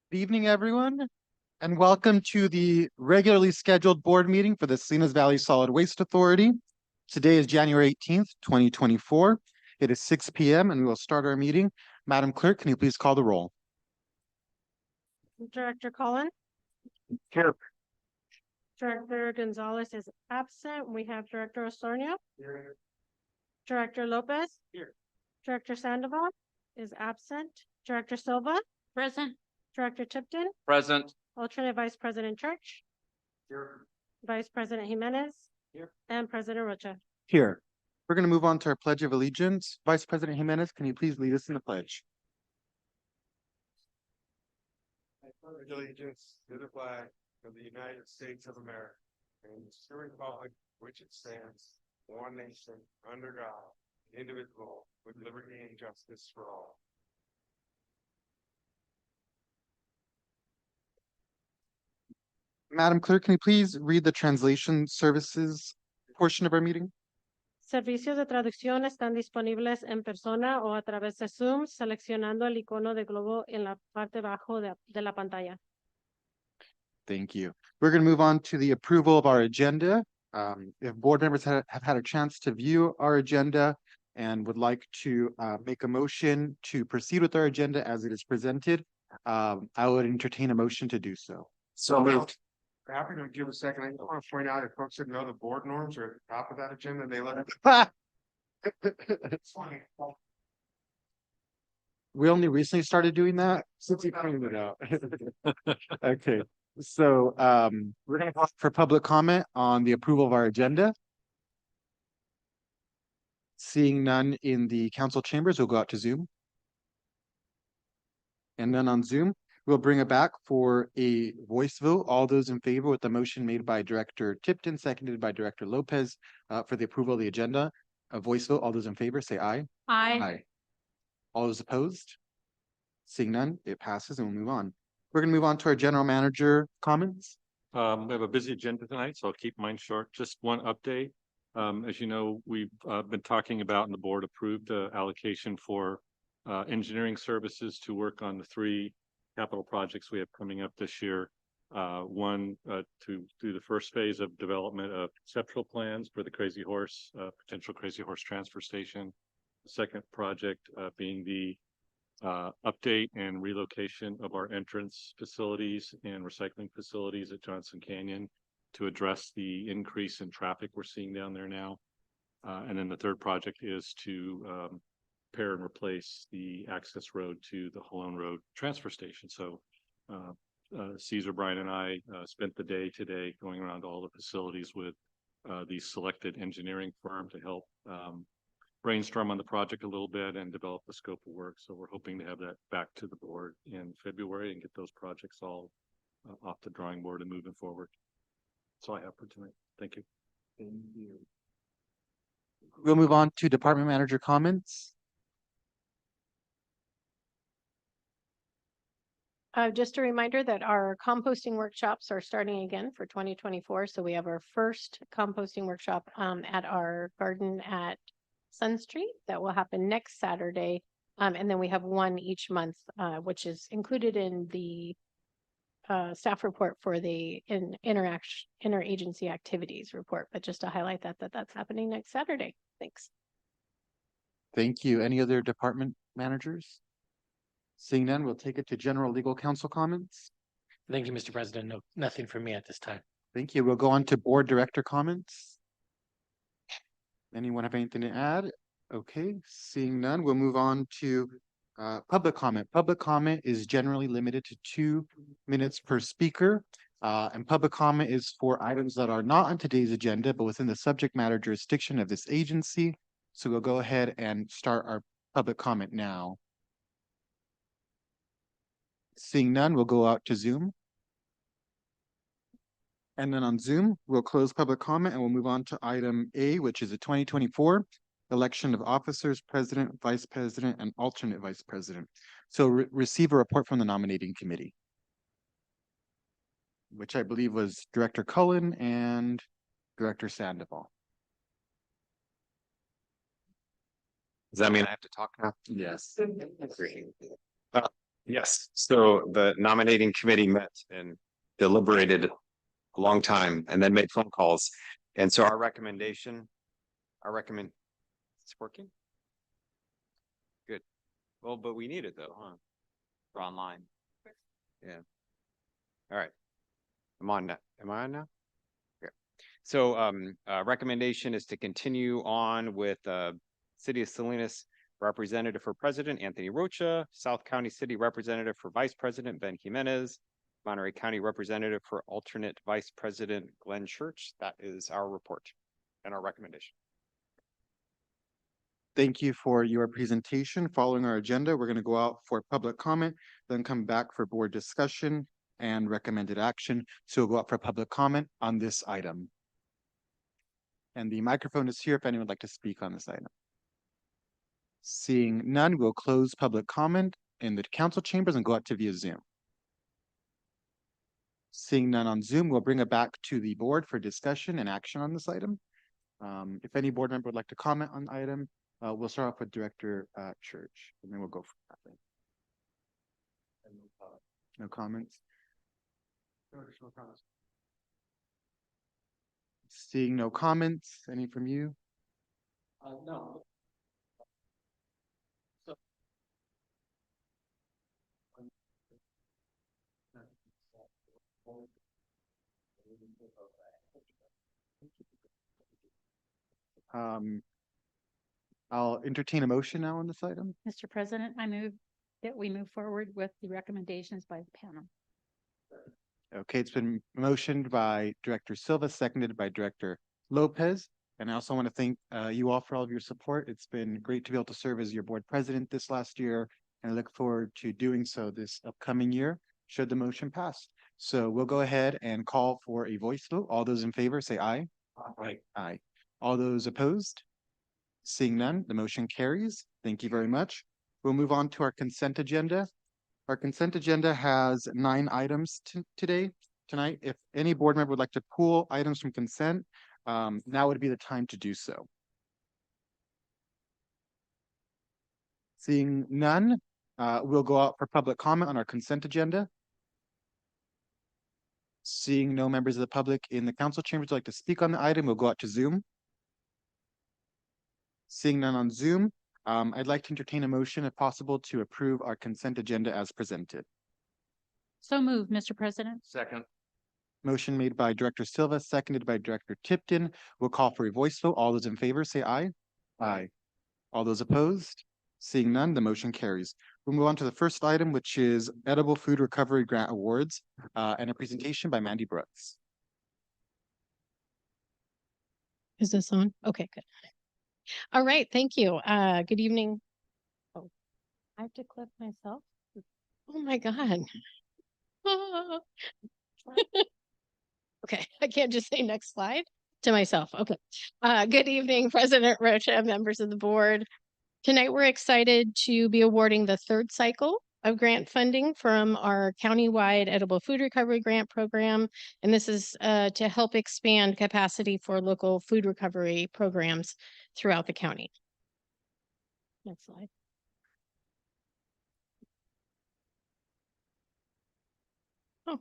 Good evening, everyone, and welcome to the regularly scheduled board meeting for the Salinas Valley Solid Waste Authority. Today is January 18th, 2024. It is 6 p.m. and we will start our meeting. Madam Clerk, can you please call the roll? Director Cullen. Here. Director Gonzalez is absent. We have Director Osornio. Here. Director Lopez. Here. Director Sandoval is absent. Director Silva. Present. Director Tipton. Present. Alternate Vice President Church. Here. Vice President Jimenez. Here. And President Rocha. Here. We're going to move on to our Pledge of Allegiance. Vice President Jimenez, can you please lead us in the pledge? I pledge allegiance to the flag of the United States of America and the republic which it stands, one nation, under God, indivisible, with liberty and justice for all. Madam Clerk, can you please read the translation services portion of our meeting? Servicios de traducción están disponibles en persona o a través de Zoom, seleccionando el icono de globo en la parte bajo de la pantalla. Thank you. We're going to move on to the approval of our agenda. If board members have had a chance to view our agenda and would like to make a motion to proceed with our agenda as it is presented, I would entertain a motion to do so. So moved. Happy to give a second. I want to point out if folks didn't know the board norms are at the top of that agenda, they let it. We only recently started doing that since you pointed it out. Okay, so we're going to pause for public comment on the approval of our agenda. Seeing none in the council chambers, we'll go out to Zoom. And then on Zoom, we'll bring it back for a voice vote. All those in favor with the motion made by Director Tipton, seconded by Director Lopez for the approval of the agenda. A voice vote. All those in favor say aye. Aye. Aye. All those opposed? Seeing none, it passes and we'll move on. We're going to move on to our general manager comments. We have a busy agenda tonight, so I'll keep mine short. Just one update. As you know, we've been talking about and the board approved allocation for engineering services to work on the 3 capital projects we have coming up this year. One to do the first phase of development of conceptual plans for the Crazy Horse, potential Crazy Horse transfer station. The second project being the update and relocation of our entrance facilities and recycling facilities at Johnson Canyon to address the increase in traffic we're seeing down there now. And then the third project is to repair and replace the access road to the Halone Road transfer station. So Caesar, Brian, and I spent the day today going around all the facilities with the selected engineering firm to help brainstorm on the project a little bit and develop the scope of work. So we're hoping to have that back to the board in February and get those projects all off the drawing board and moving forward. That's all I have for tonight. Thank you. Thank you. We'll move on to department manager comments. Just a reminder that our composting workshops are starting again for 2024. So we have our first composting workshop at our garden at Sun Street that will happen next Saturday. And then we have one each month, which is included in the staff report for the interagency activities report. But just to highlight that's happening next Saturday. Thanks. Thank you. Any other department managers? Seeing none, we'll take it to general legal counsel comments. Thank you, Mr. President. No, nothing for me at this time. Thank you. We'll go on to board director comments. Anyone have anything to add? Okay, seeing none, we'll move on to public comment. Public comment is generally limited to 2 minutes per speaker. And public comment is for items that are not on today's agenda, but within the subject matter jurisdiction of this agency. So we'll go ahead and start our public comment now. Seeing none, we'll go out to Zoom. And then on Zoom, we'll close public comment and we'll move on to item A, which is a 2024 election of officers, president, vice president, and alternate vice president. So receive a report from the nominating committee, which I believe was Director Cullen and Director Sandoval. Does that mean I have to talk now? Yes. Yes, so the nominating committee met and deliberated a long time and then made phone calls. And so our recommendation, it's working? Good. Well, but we need it though, huh? For online. Yeah. All right. I'm on now. Am I on now? Yeah. So recommendation is to continue on with City of Salinas Representative for President Anthony Rocha, South County City Representative for Vice President Ben Jimenez, Monterey County Representative for Alternate Vice President Glenn Church. That is our report and our recommendation. Thank you for your presentation. Following our agenda, we're going to go out for public comment, then come back for board discussion and recommended action. So we'll go out for public comment on this item. And the microphone is here if anyone would like to speak on this item. Seeing none, we'll close public comment in the council chambers and go out to via Zoom. Seeing none on Zoom, we'll bring it back to the board for discussion and action on this item. If any board member would like to comment on the item, we'll start off with Director Church, and then we'll go from that. No comments? Seeing no comments, any from you? No. I'll entertain a motion now on this item. Mr. President, I move that we move forward with the recommendations by the panel. Okay, it's been motioned by Director Silva, seconded by Director Lopez. And I also want to thank you all for all of your support. It's been great to be able to serve as your board president this last year, and I look forward to doing so this upcoming year, should the motion pass. So we'll go ahead and call for a voice vote. All those in favor say aye. Aye. Aye. All those opposed? Seeing none, the motion carries. Thank you very much. We'll move on to our consent agenda. Our consent agenda has 9 items tonight. If any board member would like to pull items from consent, now would be the time to do so. Seeing none, we'll go out for public comment on our consent agenda. Seeing no members of the public in the council chambers would like to speak on the item, we'll go out to Zoom. Seeing none on Zoom, I'd like to entertain a motion, if possible, to approve our consent agenda as presented. So moved, Mr. President. Second. Motion made by Director Silva, seconded by Director Tipton. We'll call for a voice vote. All those in favor say aye. Aye. All those opposed? Seeing none, the motion carries. We'll move on to the first item, which is Edible Food Recovery Grant Awards, and a presentation by Mandy Brooks. Is this on? Okay, good. All right, thank you. Good evening. Oh, I have to clip myself. Oh my God. Okay, I can't just say next slide to myself. Okay. Good evening, President Rocha, members of the board. Tonight, we're excited to be awarding the 3rd cycle of grant funding from our countywide edible food recovery grant program. And this is to help expand capacity for local food recovery programs throughout the county. Next slide. Oh,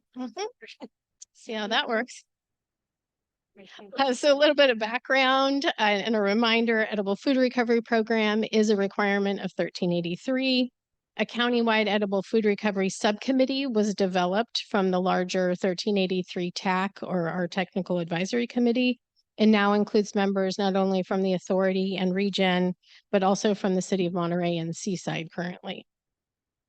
see how that works. So a little bit of background and a reminder, edible food recovery program is a requirement of 1383. A countywide edible food recovery subcommittee was developed from the larger 1383 TAC, or our Technical Advisory Committee, and now includes members not only from the authority and region, but also from the city of Monterey and Seaside currently.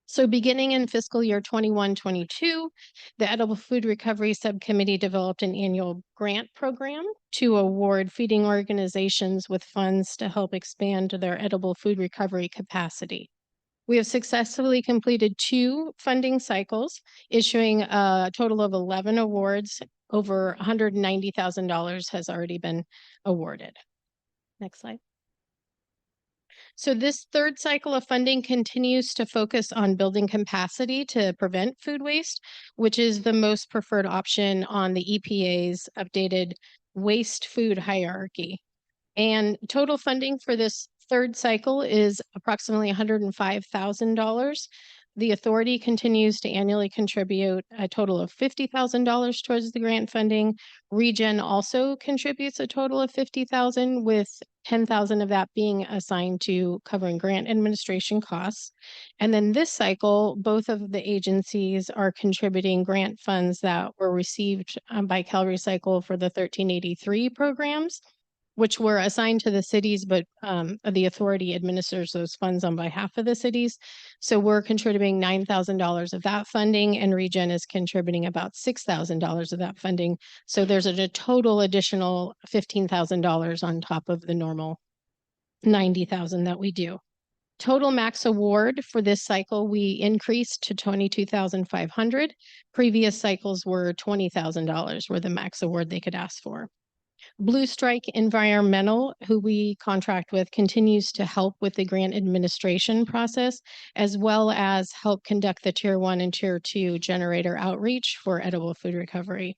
So beginning in fiscal year 21-22, the Edible Food Recovery Subcommittee developed an annual grant program to award feeding organizations with funds to help expand their edible food recovery capacity. We have successfully completed 2 funding cycles, issuing a total of 11 awards. Over $190,000 has already been awarded. Next slide. So this 3rd cycle of funding continues to focus on building capacity to prevent food waste, which is the most preferred option on the EPA's updated waste food hierarchy. And total funding for this 3rd cycle is approximately $105,000. The authority continues to annually contribute a total of $50,000 towards the grant funding. Regen also contributes a total of $50,000, with $10,000 of that being assigned to covering grant administration costs. And then this cycle, both of the agencies are contributing grant funds that were received by CalRecycle for the 1383 programs, which were assigned to the cities, but the authority administers those funds on behalf of the cities. So we're contributing $9,000 of that funding, and Regen is contributing about $6,000 of that funding. So there's a total additional $15,000 on top of the normal $90,000 that we do. Total max award for this cycle, we increased to $22,500. Previous cycles were $20,000 were the max award they could ask for. Blue Strike Environmental, who we contract with, continues to help with the grant administration process, as well as help conduct the Tier 1 and Tier 2 generator outreach for edible food recovery.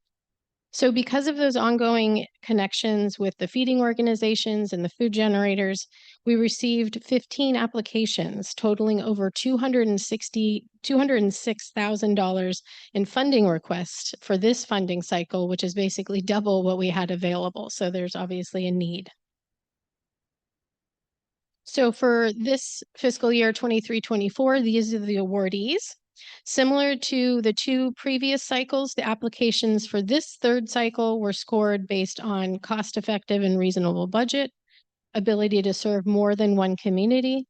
So because of those ongoing connections with the feeding organizations and the food generators, we received 15 applications totaling over $206,000 in funding requests for this funding cycle, which is basically double what we had available. So there's obviously a need. So for this fiscal year 23-24, these are the awardees. Similar to the two previous cycles, the applications for this third cycle were scored based on cost-effective and reasonable budget, ability to serve more than one community,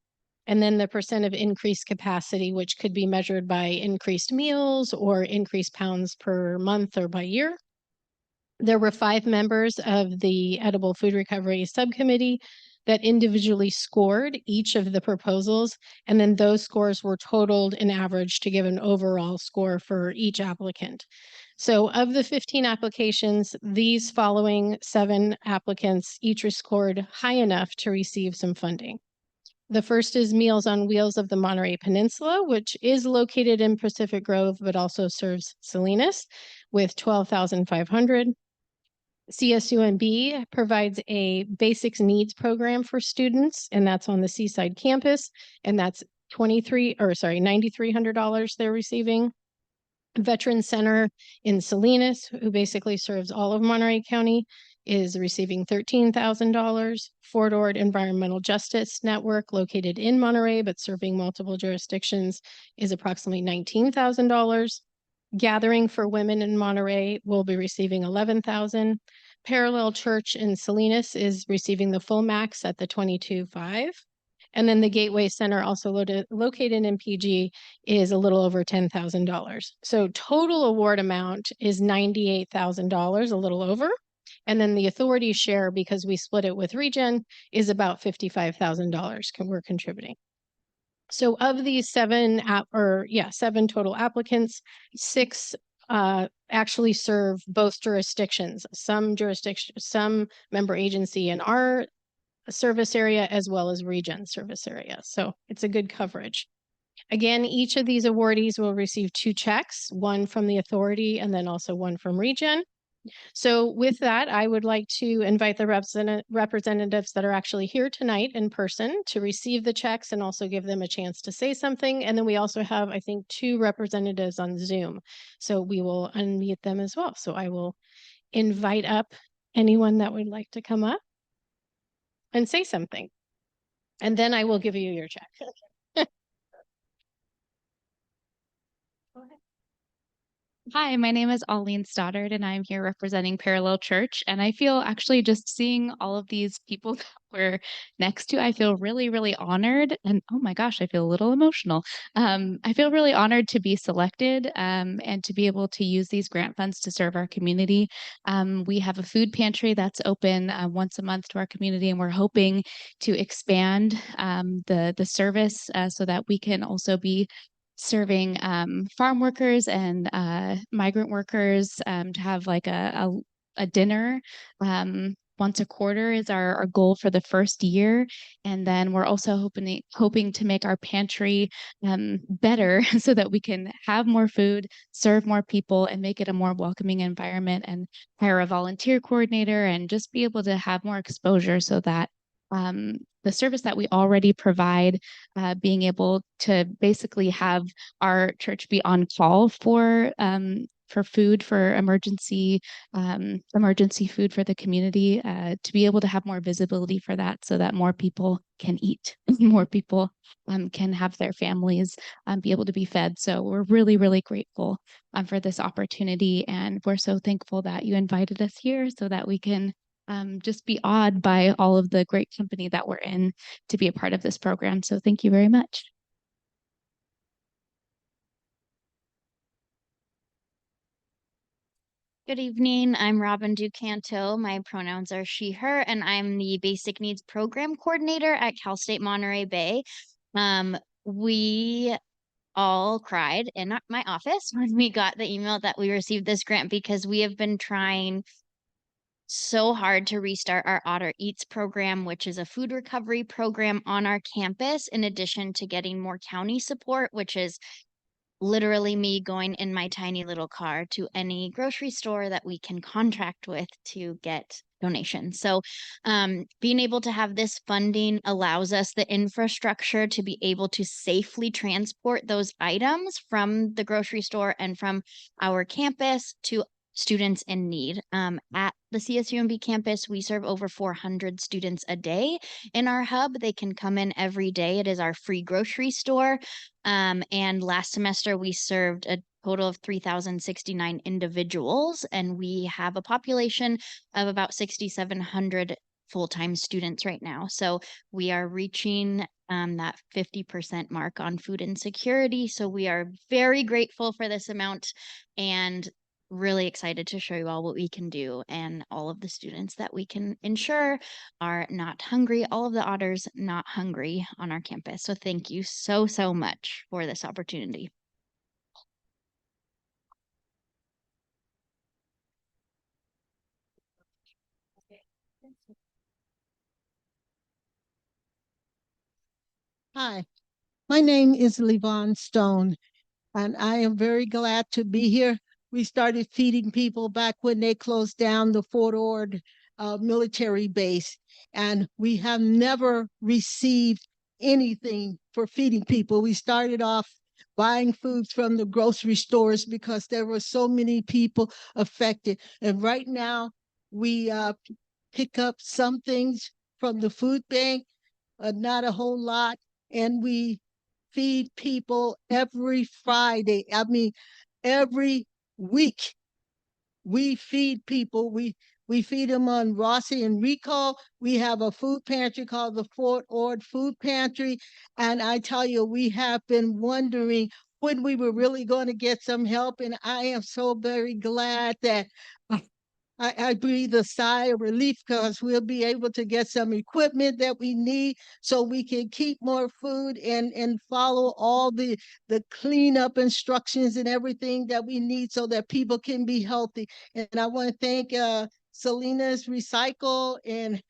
and then the percent of increased capacity, which could be measured by increased meals or increased pounds per month or by year. There were 5 members of the Edible Food Recovery Subcommittee that individually scored each of the proposals, and then those scores were totaled in average to give an overall score for each applicant. So of the 15 applications, these following 7 applicants each were scored high enough to receive some funding. The first is Meals on Wheels of the Monterey Peninsula, which is located in Pacific Grove, but also serves Salinas, with $12,500. CSUMB provides a basics needs program for students, and that's on the Seaside campus, and that's $9,300 they're receiving. Veteran Center in Salinas, who basically serves all of Monterey County, is receiving $13,000. Fort Ord Environmental Justice Network, located in Monterey but serving multiple jurisdictions, is approximately $19,000. Gathering for Women in Monterey will be receiving $11,000. Parallel Church in Salinas is receiving the full max at the $22,500. And then the Gateway Center, also located in PG, is a little over $10,000. So total award amount is $98,000, a little over. And then the authority share, because we split it with Regen, is about $55,000 we're contributing. So of these 7 total applicants, 6 actually serve both jurisdictions, some member agency in our service area as well as Regen service area. So it's a good coverage. Again, each of these awardees will receive 2 checks, one from the authority and then also one from Regen. So with that, I would like to invite the representatives that are actually here tonight in person to receive the checks and also give them a chance to say something. And then we also have, I think, 2 representatives on Zoom. So we will unmute them as well. So I will invite up anyone that would like to come up and say something. And then I will give you your check. Go ahead. Hi, my name is Auleen Stoddard, and I'm here representing Parallel Church. And I feel actually just seeing all of these people that we're next to, I feel really, really honored. And oh my gosh, I feel a little emotional. I feel really honored to be selected and to be able to use these grant funds to serve our community. We have a food pantry that's open once a month to our community, and we're hoping to expand the service so that we can also be serving farm workers and migrant workers to have like a dinner once a quarter is our goal for the first year. And then we're also hoping to make our pantry better so that we can have more food, serve more people, and make it a more welcoming environment, and hire a volunteer coordinator and just be able to have more exposure so that the service that we already provide, being able to basically have our church be on call for food, for emergency food for the community, to be able to have more visibility for that so that more people can eat, more people can have their families be able to be fed. So we're really, really grateful for this opportunity. And we're so thankful that you invited us here so that we can just be awed by all of the great company that we're in to be a part of this program. So thank you very much. Good evening. I'm Robin Ducanto. My pronouns are she, her, and I'm the Basic Needs Program Coordinator at Cal State Monterey Bay. We all cried in my office when we got the email that we received this grant because we have been trying so hard to restart our Otter Eats program, which is a food recovery program on our campus, in addition to getting more county support, which is literally me going in my tiny little car to any grocery store that we can contract with to get donations. So being able to have this funding allows us the infrastructure to be able to safely transport those items from the grocery store and from our campus to students in need. At the CSUMB campus, we serve over 400 students a day in our hub. They can come in every day. It is our free grocery store. And last semester, we served a total of 3,069 individuals, and we have a population of about 6,700 full-time students right now. So we are reaching that 50% mark on food insecurity. So we are very grateful for this amount and really excited to show you all what we can do and all of the students that we can ensure are not hungry, all of the otters not hungry on our campus. So thank you so, so much for this opportunity. Hi, my name is Levon Stone, and I am very glad to be here. We started feeding people back when they closed down the Fort Ord military base, and we have never received anything for feeding people. We started off buying foods from the grocery stores because there were so many people affected. And right now, we pick up some things from the food bank, not a whole lot, and we feed people every Friday. I mean, every week we feed people. We feed them on Rossi and Rico. We have a food pantry called the Fort Ord Food Pantry. And I tell you, we have been wondering when we were really going to get some help. And I am so very glad that I breathe a sigh of relief because we'll be able to get some equipment that we need so we can keep more food and follow all the cleanup instructions and everything that we need so that people can be healthy. And I want to thank Selena's Recycle and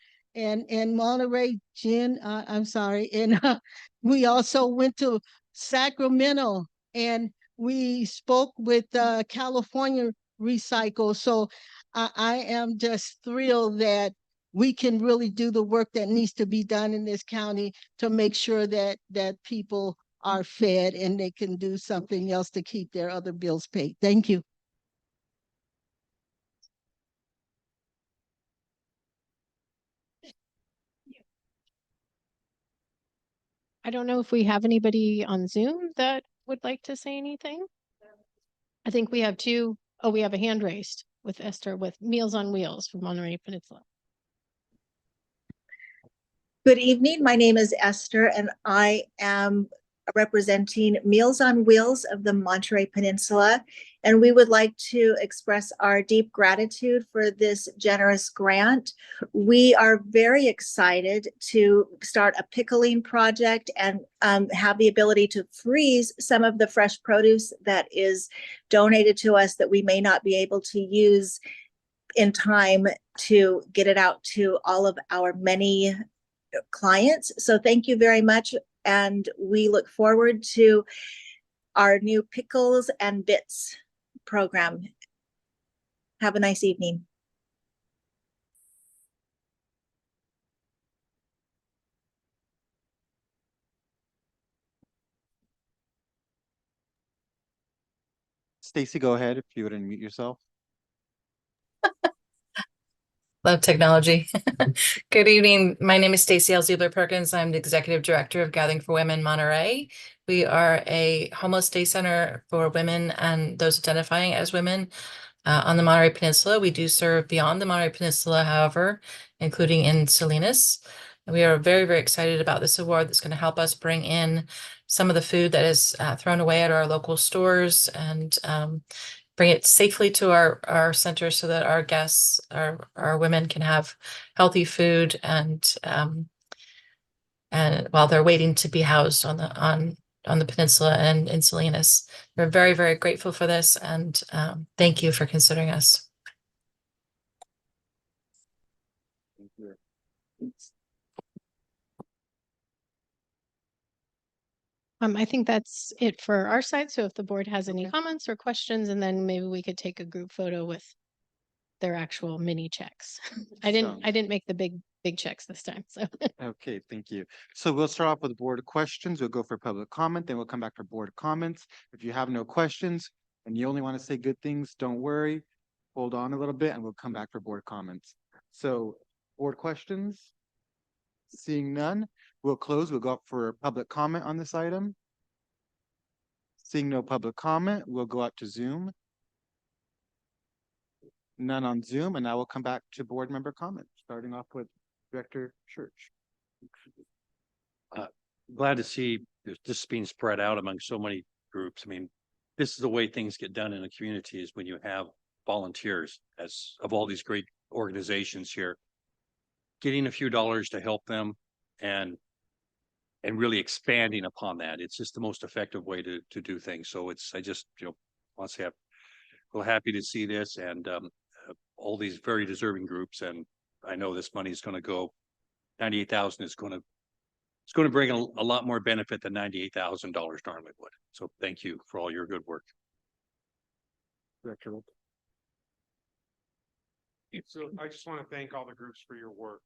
Monterey Gin. I'm sorry. And we also went to Sacramento and we spoke with California Recycle. So I am just thrilled that we can really do the work that needs to be done in this county to make sure that people are fed and they can do something else to keep their other bills paid. Thank you. I don't know if we have anybody on Zoom that would like to say anything. I think we have two. Oh, we have a hand raised with Esther with Meals on Wheels from Monterey Peninsula. Good evening. My name is Esther, and I am representing Meals on Wheels of the Monterey Peninsula. And we would like to express our deep gratitude for this generous grant. We are very excited to start a pickling project and have the ability to freeze some of the fresh produce that is donated to us that we may not be able to use in time to get it out to all of our many clients. So thank you very much. And we look forward to our new Pickles and Bits program. Have a nice evening. Stacy, go ahead if you would unmute yourself. Love technology. Good evening. My name is Stacy L. Ziebler Perkins. I'm the Executive Director of Gathering for Women Monterey. We are a homeless day center for women and those identifying as women on the Monterey Peninsula. We do serve beyond the Monterey Peninsula, however, including in Salinas. We are very, very excited about this award that's going to help us bring in some of the food that is thrown away at our local stores and bring it safely to our centers so that our guests, our women can have healthy food and while they're waiting to be housed on the peninsula and in Salinas. We're very, very grateful for this and thank you for considering us. Thank you. I think that's it for our side. So if the board has any comments or questions, and then maybe we could take a group photo with their actual mini checks. I didn't make the big checks this time, so. Okay, thank you. So we'll start off with board questions. We'll go for public comment, then we'll come back to board comments. If you have no questions and you only want to say good things, don't worry. Hold on a little bit and we'll come back for board comments. So board questions? Seeing none, we'll close. We'll go up for public comment on this item. Seeing no public comment, we'll go up to Zoom. None on Zoom, and now we'll come back to board member comments, starting off with Director Church. Glad to see this being spread out among so many groups. I mean, this is the way things get done in a community is when you have volunteers as of all these great organizations here, getting a few dollars to help them and really expanding upon that. It's just the most effective way to do things. So I just, want to say I'm real happy to see this and all these very deserving groups. And I know this money is going to go, 98,000 is going to bring a lot more benefit than $98,000 normally would. So thank you for all your good work. Director. So I just want to thank all the groups for your work.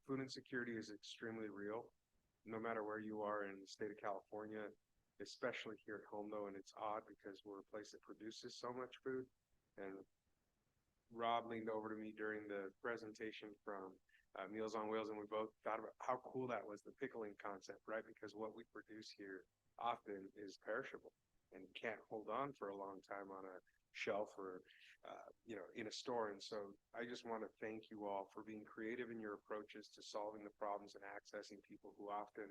Food insecurity is extremely real, no matter where you are in the state of California, especially here at home though. And it's odd because we're a place that produces so much food. And Rob leaned over to me during the presentation from Meals on Wheels, and we both thought about how cool that was, the pickling concept, right? Because what we produce here often is perishable and can't hold on for a long time on a shelf or in a store. And so I just want to thank you all for being creative in your approaches to solving the problems and accessing people who often,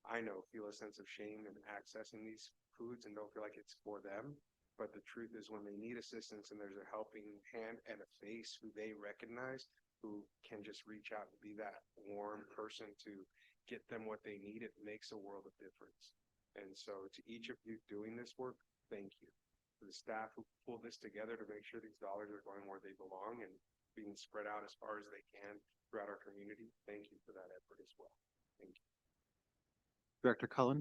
I know, feel a sense of shame in accessing these foods and don't feel like it's for them. But the truth is when they need assistance and there's a helping hand and a face who they recognize, who can just reach out and be that warm person to get them what they need, it makes a world of difference. And so to each of you doing this work, thank you. To the staff who pulled this together to make sure these dollars are going where they belong and being spread out as far as they can throughout our community, thank you for that effort as well. Thank you. Director Cullen.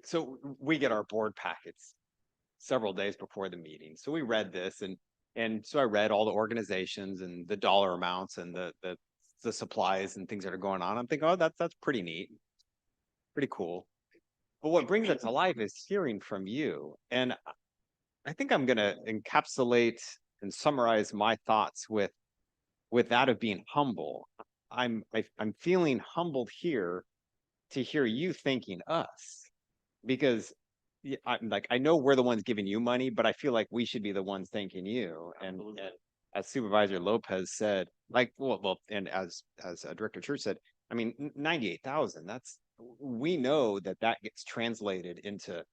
So we get our board packets several days before the meeting. So we read this and so I read all the organizations and the dollar amounts and the supplies and things that are going on. I'm thinking, oh, that's pretty neat. Pretty cool. But what brings it to life is hearing from you. And I think I'm going to encapsulate and summarize my thoughts with that of being humble. I'm feeling humbled here to hear you thanking us, because I know we're the ones giving you money, but I feel like we should be the ones thanking you. And as Supervisor Lopez said, and as Director Church said, I mean, 98,000, we know that gets translated into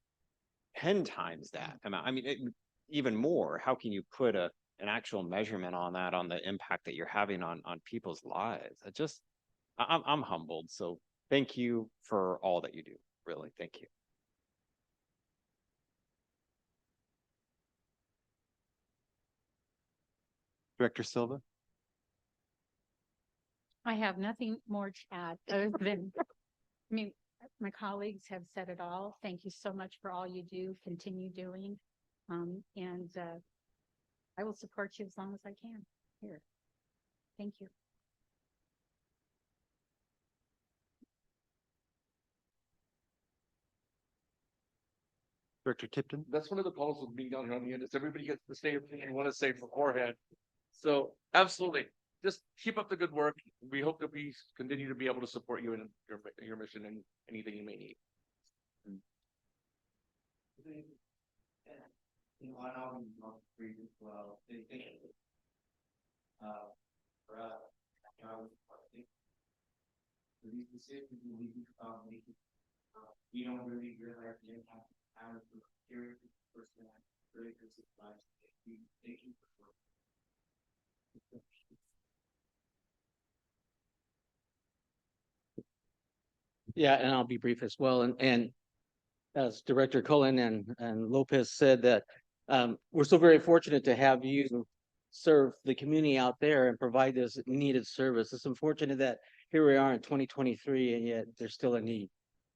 10 times that amount. I mean, even more. How can you put an actual measurement on that, on the impact that you're having on people's lives? I'm humbled. So thank you for all that you do. Really, thank you. Director Silva. I have nothing more to add other than, my colleagues have said it all. Thank you so much for all you do, continue doing. And I will support you as long as I can here. Thank you. Director Tipton? That's one of the problems with being down here on the end, is everybody gets to say everything they want to say beforehand. So absolutely, just keep up the good work. We hope that we continue to be able to support you in your mission and anything you may need. We don't really realize the impact of the period person really good lives. Thank you for. Yeah, and I'll be brief as well. And as Director Cullen and Lopez said that we're so very fortunate to have you serve the community out there and provide this needed service. It's unfortunate that here we are in 2023 and yet there's still a need.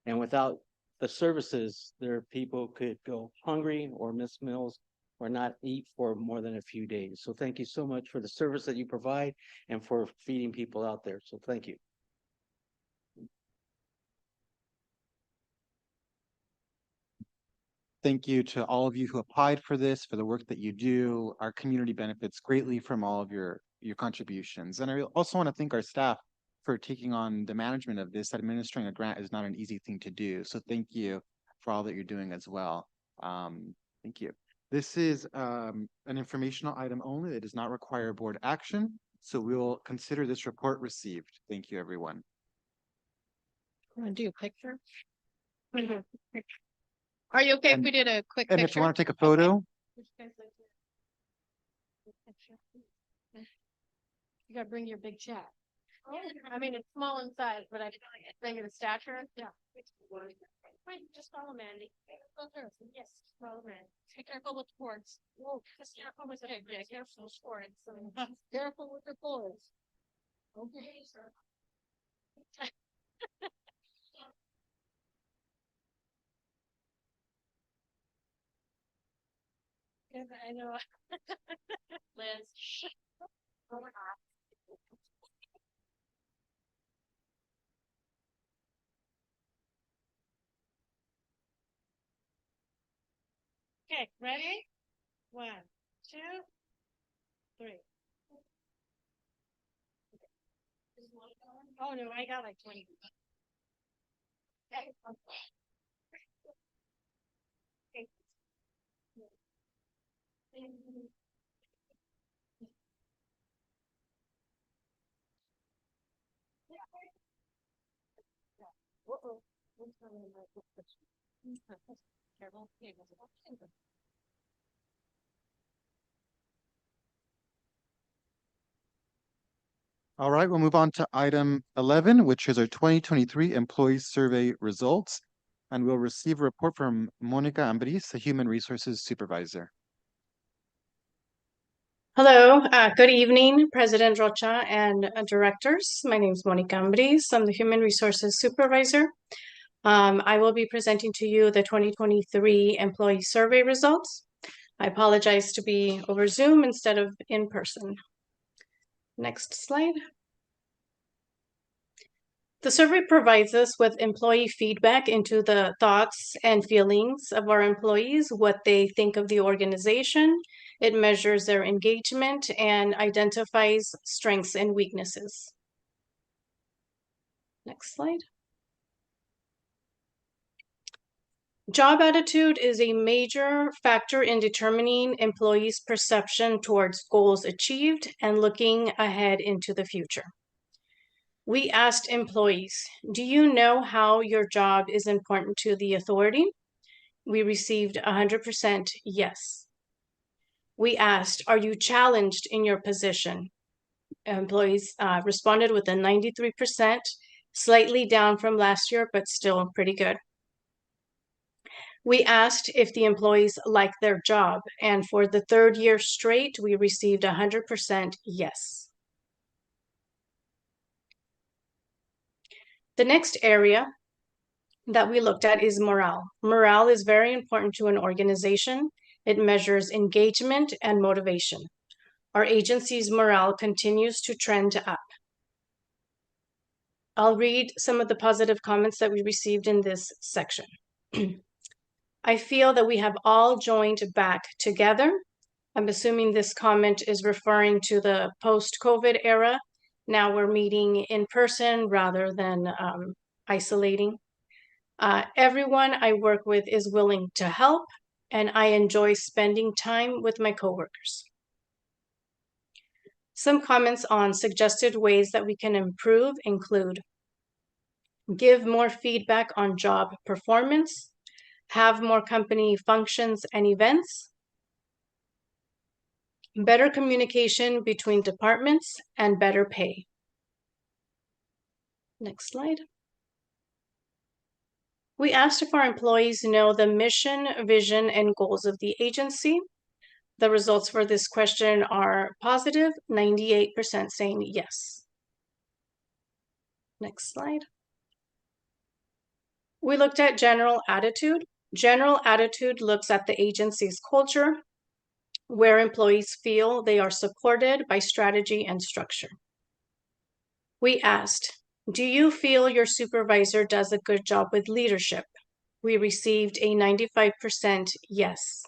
And without the services, there people could go hungry or miss meals or not eat for more than a few days. So thank you so much for the service that you provide and for feeding people out there. So thank you. Thank you to all of you who applied for this, for the work that you do. Our community benefits greatly from all of your contributions. And I also want to thank our staff for taking on the management of this. Administering a grant is not an easy thing to do. So thank you for all that you're doing as well. Thank you. This is an informational item only. It does not require board action. So we will consider this report received. Thank you, everyone. Want to do a picture? Are you okay if we did a quick And picture? if you want to take a photo, Would you guys like to- Okay. You gotta bring your big chat. I mean, it's small in size, but I bring it a stature. Yeah. Wait, just follow Mandy. Yes, follow Mandy. Be careful with the cords. Whoa, just careful with the, yeah, careful with cords. Careful with the cords. Okay, sir. I know. Liz. Okay, ready? 1, 2, 3. Oh no, I got like 20. Okay. all right, we'll move on to item 11, which is our 2023 employee survey results. And we'll receive a report from Monica Ambris, the Human Resources Supervisor. Hello, good evening, President Rocha and directors. My name is Monica Ambris. I'm the Human Resources Supervisor. I will be presenting to you the 2023 employee survey results. I apologize to be over Zoom instead of in person. Next slide. The survey provides us with employee feedback into the thoughts and feelings of our employees, what they think of the organization. It measures their engagement and identifies strengths and weaknesses. Next slide. Job attitude is a major factor in determining employees' perception towards goals achieved and looking ahead into the future. We asked employees, do you know how your job is important to the authority? We received 100% yes. We asked, are you challenged in your position? Employees responded with a 93%, slightly down from last year, but still pretty good. We asked if the employees like their job, and for the third year straight, we received 100% yes. The next area that we looked at is morale. Morale is very important to an organization. It measures engagement and motivation. Our agency's morale continues to trend up. I'll read some of the positive comments that we received in this section. I feel that we have all joined back together. I'm assuming this comment is referring to the post-COVID era. Now we're meeting in person rather than isolating. Everyone I work with is willing to help, and I enjoy spending time with my coworkers. Some comments on suggested ways that we can improve include give more feedback on job performance, have more company functions and events, better communication between departments, and better pay. Next slide. We asked if our employees know the mission, vision, and goals of the agency. The results for this question are positive, 98% saying yes. Next slide. We looked at general attitude. General attitude looks at the agency's culture, where employees feel they are supported by strategy and structure. We asked, do you feel your supervisor does a good job with leadership? We received a 95% yes.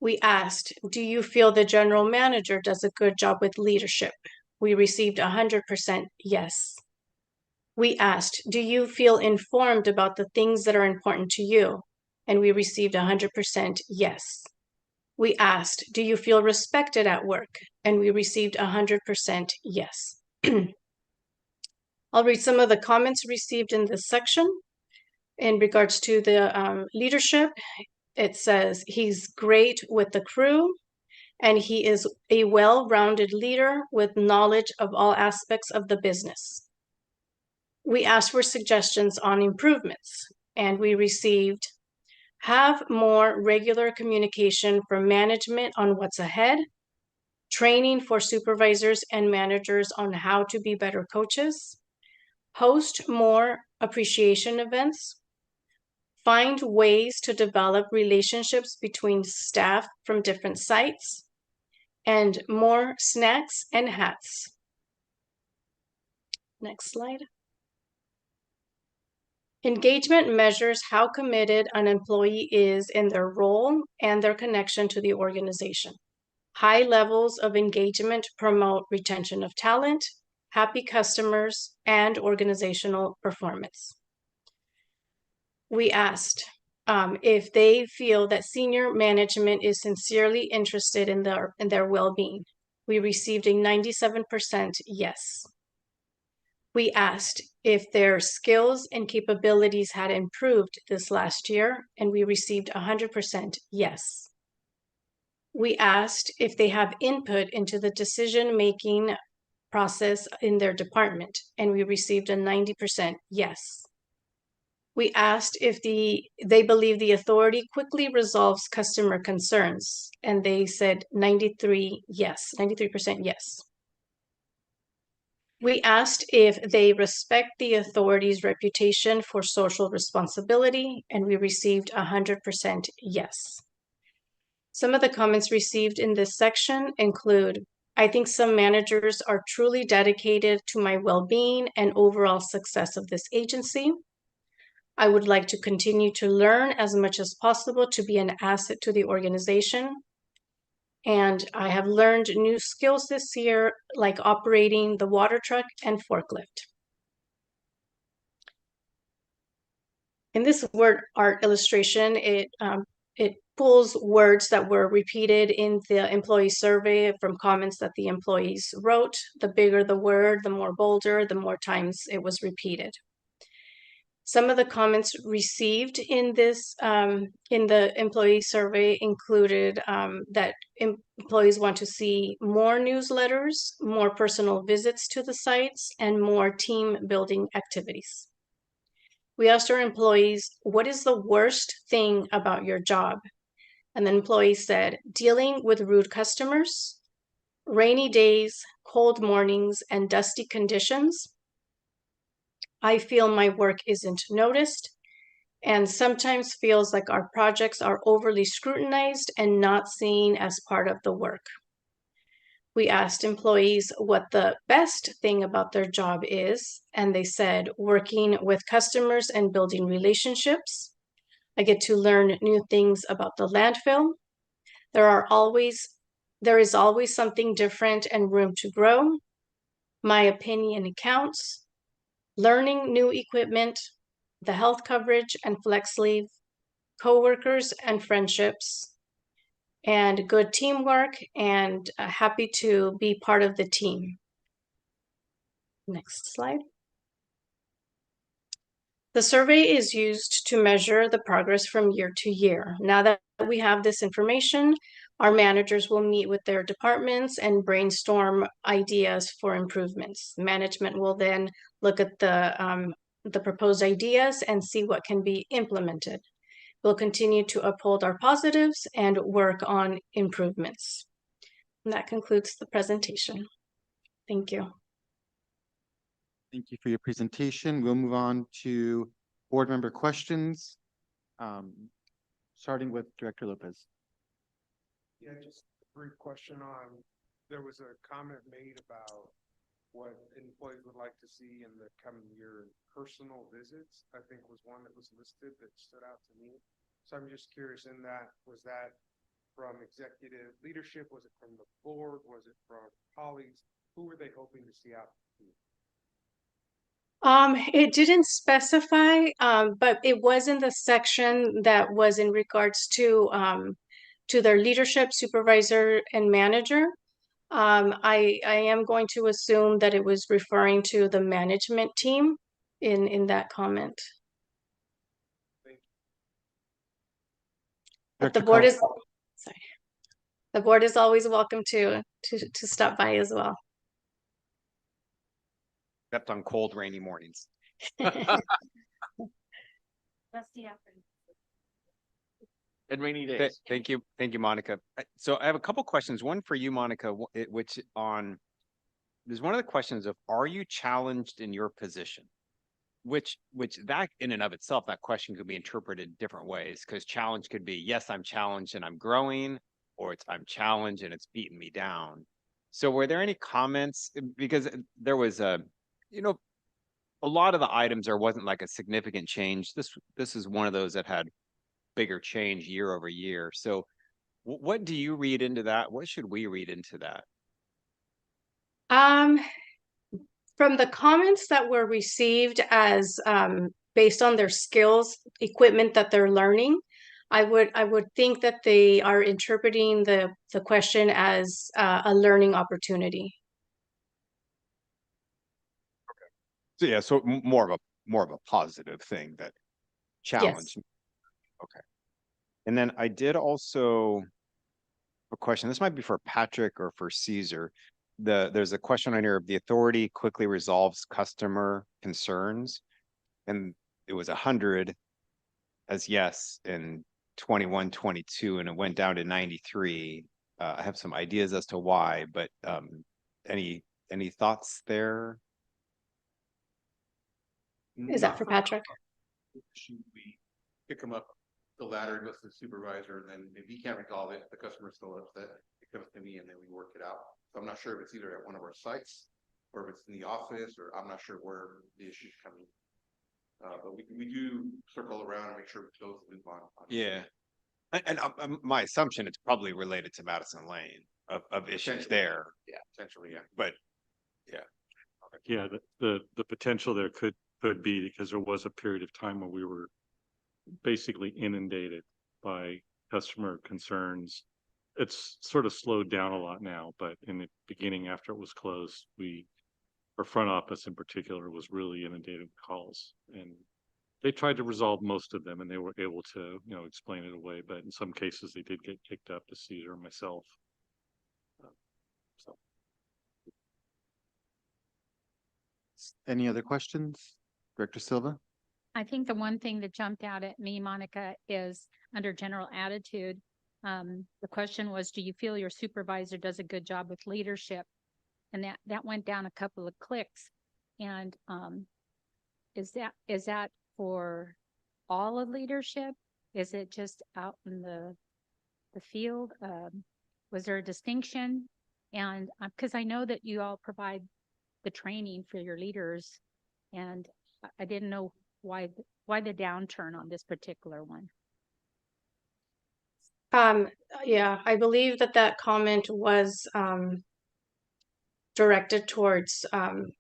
We asked, do you feel the general manager does a good job with leadership? We received 100% yes. We asked, do you feel informed about the things that are important to you? And we received 100% yes. We asked, do you feel respected at work? And we received 100% yes. I'll read some of the comments received in this section. In regards to the leadership, it says he's great with the crew, and he is a well-rounded leader with knowledge of all aspects of the business. We asked for suggestions on improvements, and we received have more regular communication from management on what's ahead, training for supervisors and managers on how to be better coaches, host more appreciation events, find ways to develop relationships between staff from different sites, and more snacks and hats. Next slide. Engagement measures how committed an employee is in their role and their connection to the organization. High levels of engagement promote retention of talent, happy customers, and organizational performance. We asked if they feel that senior management is sincerely interested in their well-being. We received a 97% yes. We asked if their skills and capabilities had improved this last year, and we received 100% yes. We asked if they have input into the decision-making process in their department, and we received a 90% yes. We asked if they believe the authority quickly resolves customer concerns, and they said 93% yes. We asked if they respect the authority's reputation for social responsibility, and we received 100% yes. Some of the comments received in this section include, I think some managers are truly dedicated to my well-being and overall success of this agency. I would like to continue to learn as much as possible to be an asset to the organization. And I have learned new skills this year, like operating the water truck and forklift. In this word art illustration, it pulls words that were repeated in the employee survey from comments that the employees wrote. The bigger the word, the more bolder, the more times it was repeated. Some of the comments received in this, in the employee survey included that employees want to see more newsletters, more personal visits to the sites, and more team building activities. We asked our employees, what is the worst thing about your job? And the employees said, dealing with rude customers, rainy days, cold mornings, and dusty conditions. I feel my work isn't noticed and sometimes feels like our projects are overly scrutinized and not seen as part of the work. We asked employees what the best thing about their job is, and they said working with customers and building relationships, I get to learn new things about the landfill. There is always something different and room to grow. My opinion counts. Learning new equipment, the health coverage and flex leave, coworkers and friendships, and good teamwork, and happy to be part of the team. Next slide. The survey is used to measure the progress from year to year. Now that we have this information, our managers will meet with their departments and brainstorm ideas for improvements. Management will then look at the proposed ideas and see what can be implemented. We'll continue to uphold our positives and work on improvements. And that concludes the presentation. Thank you. Thank you for your presentation. We'll move on to board member questions. Starting with Director Lopez. Yeah, just a brief question on, there was a comment made about what employees would like to see in the coming year. Personal visits, I think, was one that was listed that stood out to me. So I'm just curious, in that, was that from executive leadership? Was it from the board? Was it from colleagues? Who were they hoping to see out? It didn't specify, but it was in the section that was in regards to their leadership, supervisor, and manager. I am going to assume that it was referring to the management team in that comment. But the board is, sorry, the board is always welcome to stop by as well. Except on cold, rainy mornings. That's the effort. And rainy days. Thank you, Monica. So I have a couple questions. One for you, Monica, which on, there's one of the questions of, are you challenged in your position? Which that in and of itself, that question could be interpreted different ways, because challenge could be, yes, I'm challenged and I'm growing, or it's I'm challenged and it's beating me down. So were there any comments? Because there was a, you know, a lot of the items, there wasn't like a significant change. This is one of those that had bigger change year over year. So what do you read into that? What should we read into that? From the comments that were received as based on their skills, equipment that they're learning, I would think that they are interpreting the question as a learning opportunity. Okay. So yeah, so more of a positive thing, that challenge. Yes. Okay. And then I did also a question. This might be for Patrick or for Caesar. There's a question on here: the authority quickly resolves customer concerns, and it was 100 as yes in 21, 22, and it went down to 93. I have some ideas as to why, but any thoughts there? Is that for Patrick? Should we pick them up the ladder, goes to the supervisor, and then if he can't resolve it, the customer's still upset, it comes to me and then we work it out. So I'm not sure if it's either at one of our sites or if it's in the office, or I'm not sure where the issue's coming. But we do circle around and make sure we close the loop on. Yeah. And my assumption, it's probably related to Madison Lane of issues there. Yeah, essentially, yeah. But yeah. Yeah, the potential there could be, because there was a period of time where we were basically inundated by customer concerns. It's sort of slowed down a lot now, but in the beginning, after it was closed, our front office in particular was really inundated with calls, and they tried to resolve most of them and they were able to, explain it away. But in some cases they did get kicked up to Caesar and myself. So. Any other questions? Director Silva? I think the one thing that jumped out at me, Monica, is under general attitude. The question was, do you feel your supervisor does a good job with leadership? And that went down a couple of clicks. And is that for all of leadership? Is it just out in the field? Was there a distinction? And because I know that you all provide the training for your leaders, and I didn't know why the downturn on this particular one. Yeah, I believe that that comment was directed towards the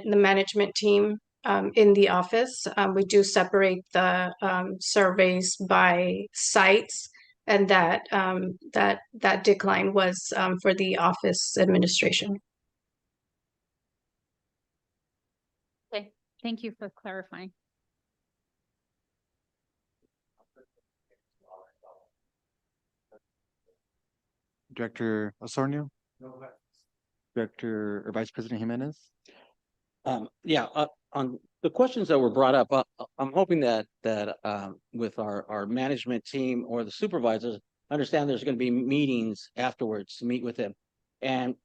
management team in the office. We do separate the surveys by sites, and that decline was for the office administration. Okay, thank you for clarifying. Director Osornio, Director or Vice President Jimenez. Yeah, on the questions that were brought up, I'm hoping that with our management team or the supervisors, understand there's going to be meetings afterwards to meet with them. And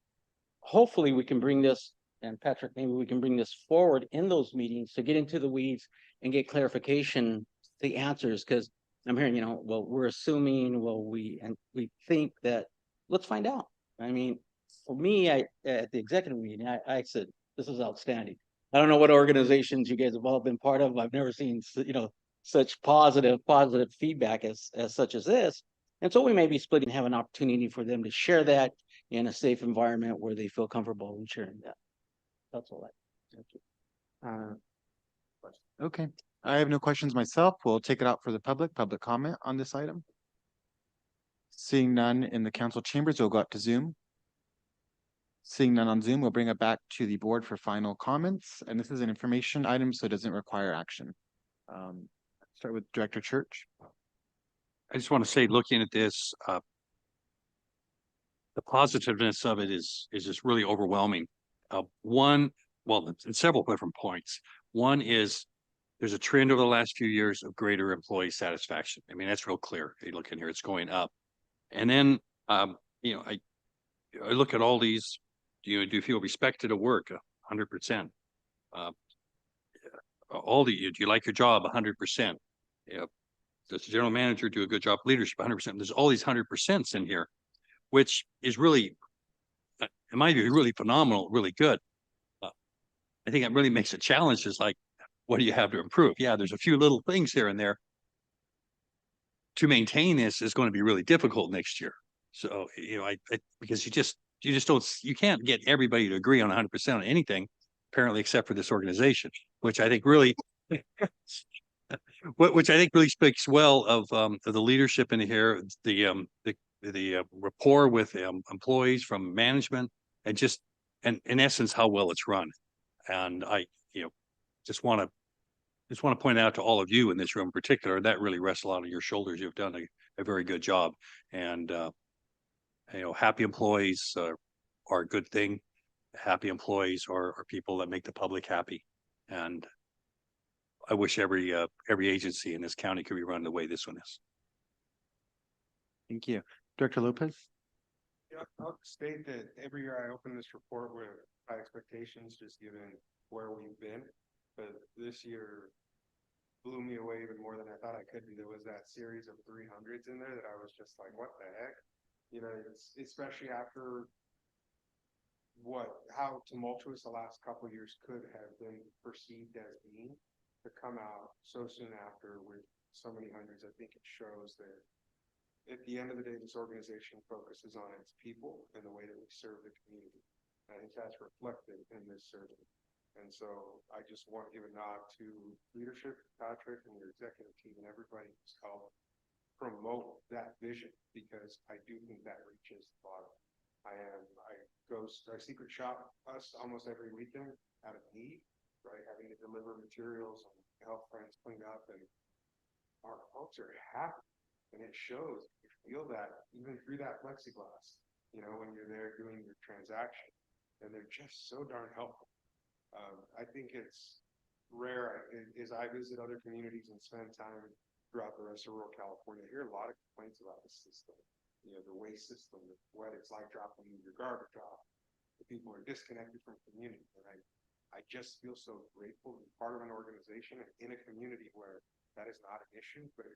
hopefully we can bring this, and Patrick, maybe we can bring this forward in those meetings to get into the weeds and get clarification, the answers, because I'm hearing, well, we're assuming, we think that, let's find out. I mean, for me, at the executive meeting, I said, this is outstanding. I don't know what organizations you guys have all been part of. I've never seen, such positive feedback as such as this. And so we may be splitting, have an opportunity for them to share that in a safe environment where they feel comfortable in sharing that. That's all thank you. Okay, I have no questions myself. We'll take it out for the public comment on this item. Seeing none in the council chambers, we'll go out to Zoom. Seeing none on Zoom, we'll bring it back to the board for final comments. And this is an information item, so it doesn't require action. Start with Director Church. I just want to say, looking at this, the positiveness of it is just really overwhelming. In several different points. One is there's a trend over the last few years of greater employee satisfaction. I mean, that's real clear. You look in here, it's going up. And then, I look at all these, do you feel respected at work? 100%. Do you like your job? 100%. Does the general manager do a good job? Leadership, 100%. There's all these 100% in here, which is really, in my view, really phenomenal, really good. I think it really makes a challenge is like, what do you have to improve? Yeah, there's a few little things here and there. To maintain this is going to be really difficult next year. So, because you can't get everybody to agree on 100% on anything, apparently, except for this organization, which I think really, speaks well of the leadership in here, the rapport with employees from management, and just, and in essence, how well it's run. And I, just want to point out to all of you in this room in particular, that really rests a lot on your shoulders. You've done a very good job. And, happy employees are a good thing. Happy employees are people that make the public happy. And I wish every agency in this county could be run the way this one is. Thank you. Director Lopez. Yeah, I'll state that every year I open this report with high expectations, just given where we've been. But this year blew me away even more than I thought I could be. There was that series of 300s in there that I was just like, what the heck? It's especially after how tumultuous the last couple of years could have been perceived as being, to come out so soon after with so many hundreds. I think it shows that at the end of the day, this organization focuses on its people and the way that we serve the community. I think that's reflected in this survey. And so I just want to give a nod to leadership, Patrick, and your executive team and everybody who's helped promote that vision, because I do think that reaches the bottom. I secret shop us almost every weekend out of need, right? Having to deliver materials and help friends clean up, and our folks are happy. And it shows, you feel that even through that plexiglass, when you're there doing your transaction, and they're just so darn helpful. I think it's rare as I visit other communities and spend time throughout the rest of rural California. I hear a lot of complaints about the system, the waste system, what it's like dropping your garbage off. The people are disconnected from community. And I just feel so grateful to be part of an organization and in a community where that is not an issue, but it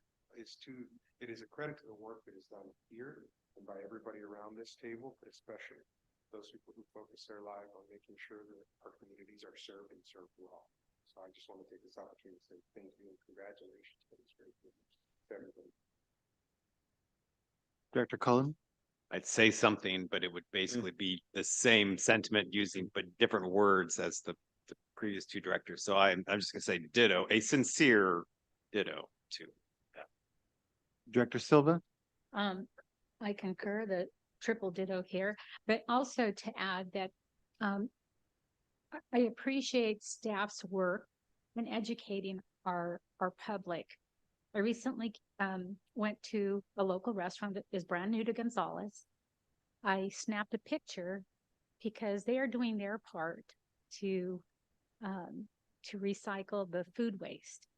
is a credit to the work that is done here and by everybody around this table, but especially those people who focus their lives on making sure that our communities are served and served well. So I just want to take this opportunity to say thank you and congratulations for this great thing to everybody. Director Cullen? I'd say something, but it would basically be the same sentiment using, but different words as the previous two directors. So I'm just gonna say ditto, a sincere ditto to. Director Silva? I concur the triple ditto here, but also to add that I appreciate staff's work in educating our public. I recently went to a local restaurant that is brand new to Gonzales. I snapped a picture because they are doing their part to recycle the food waste.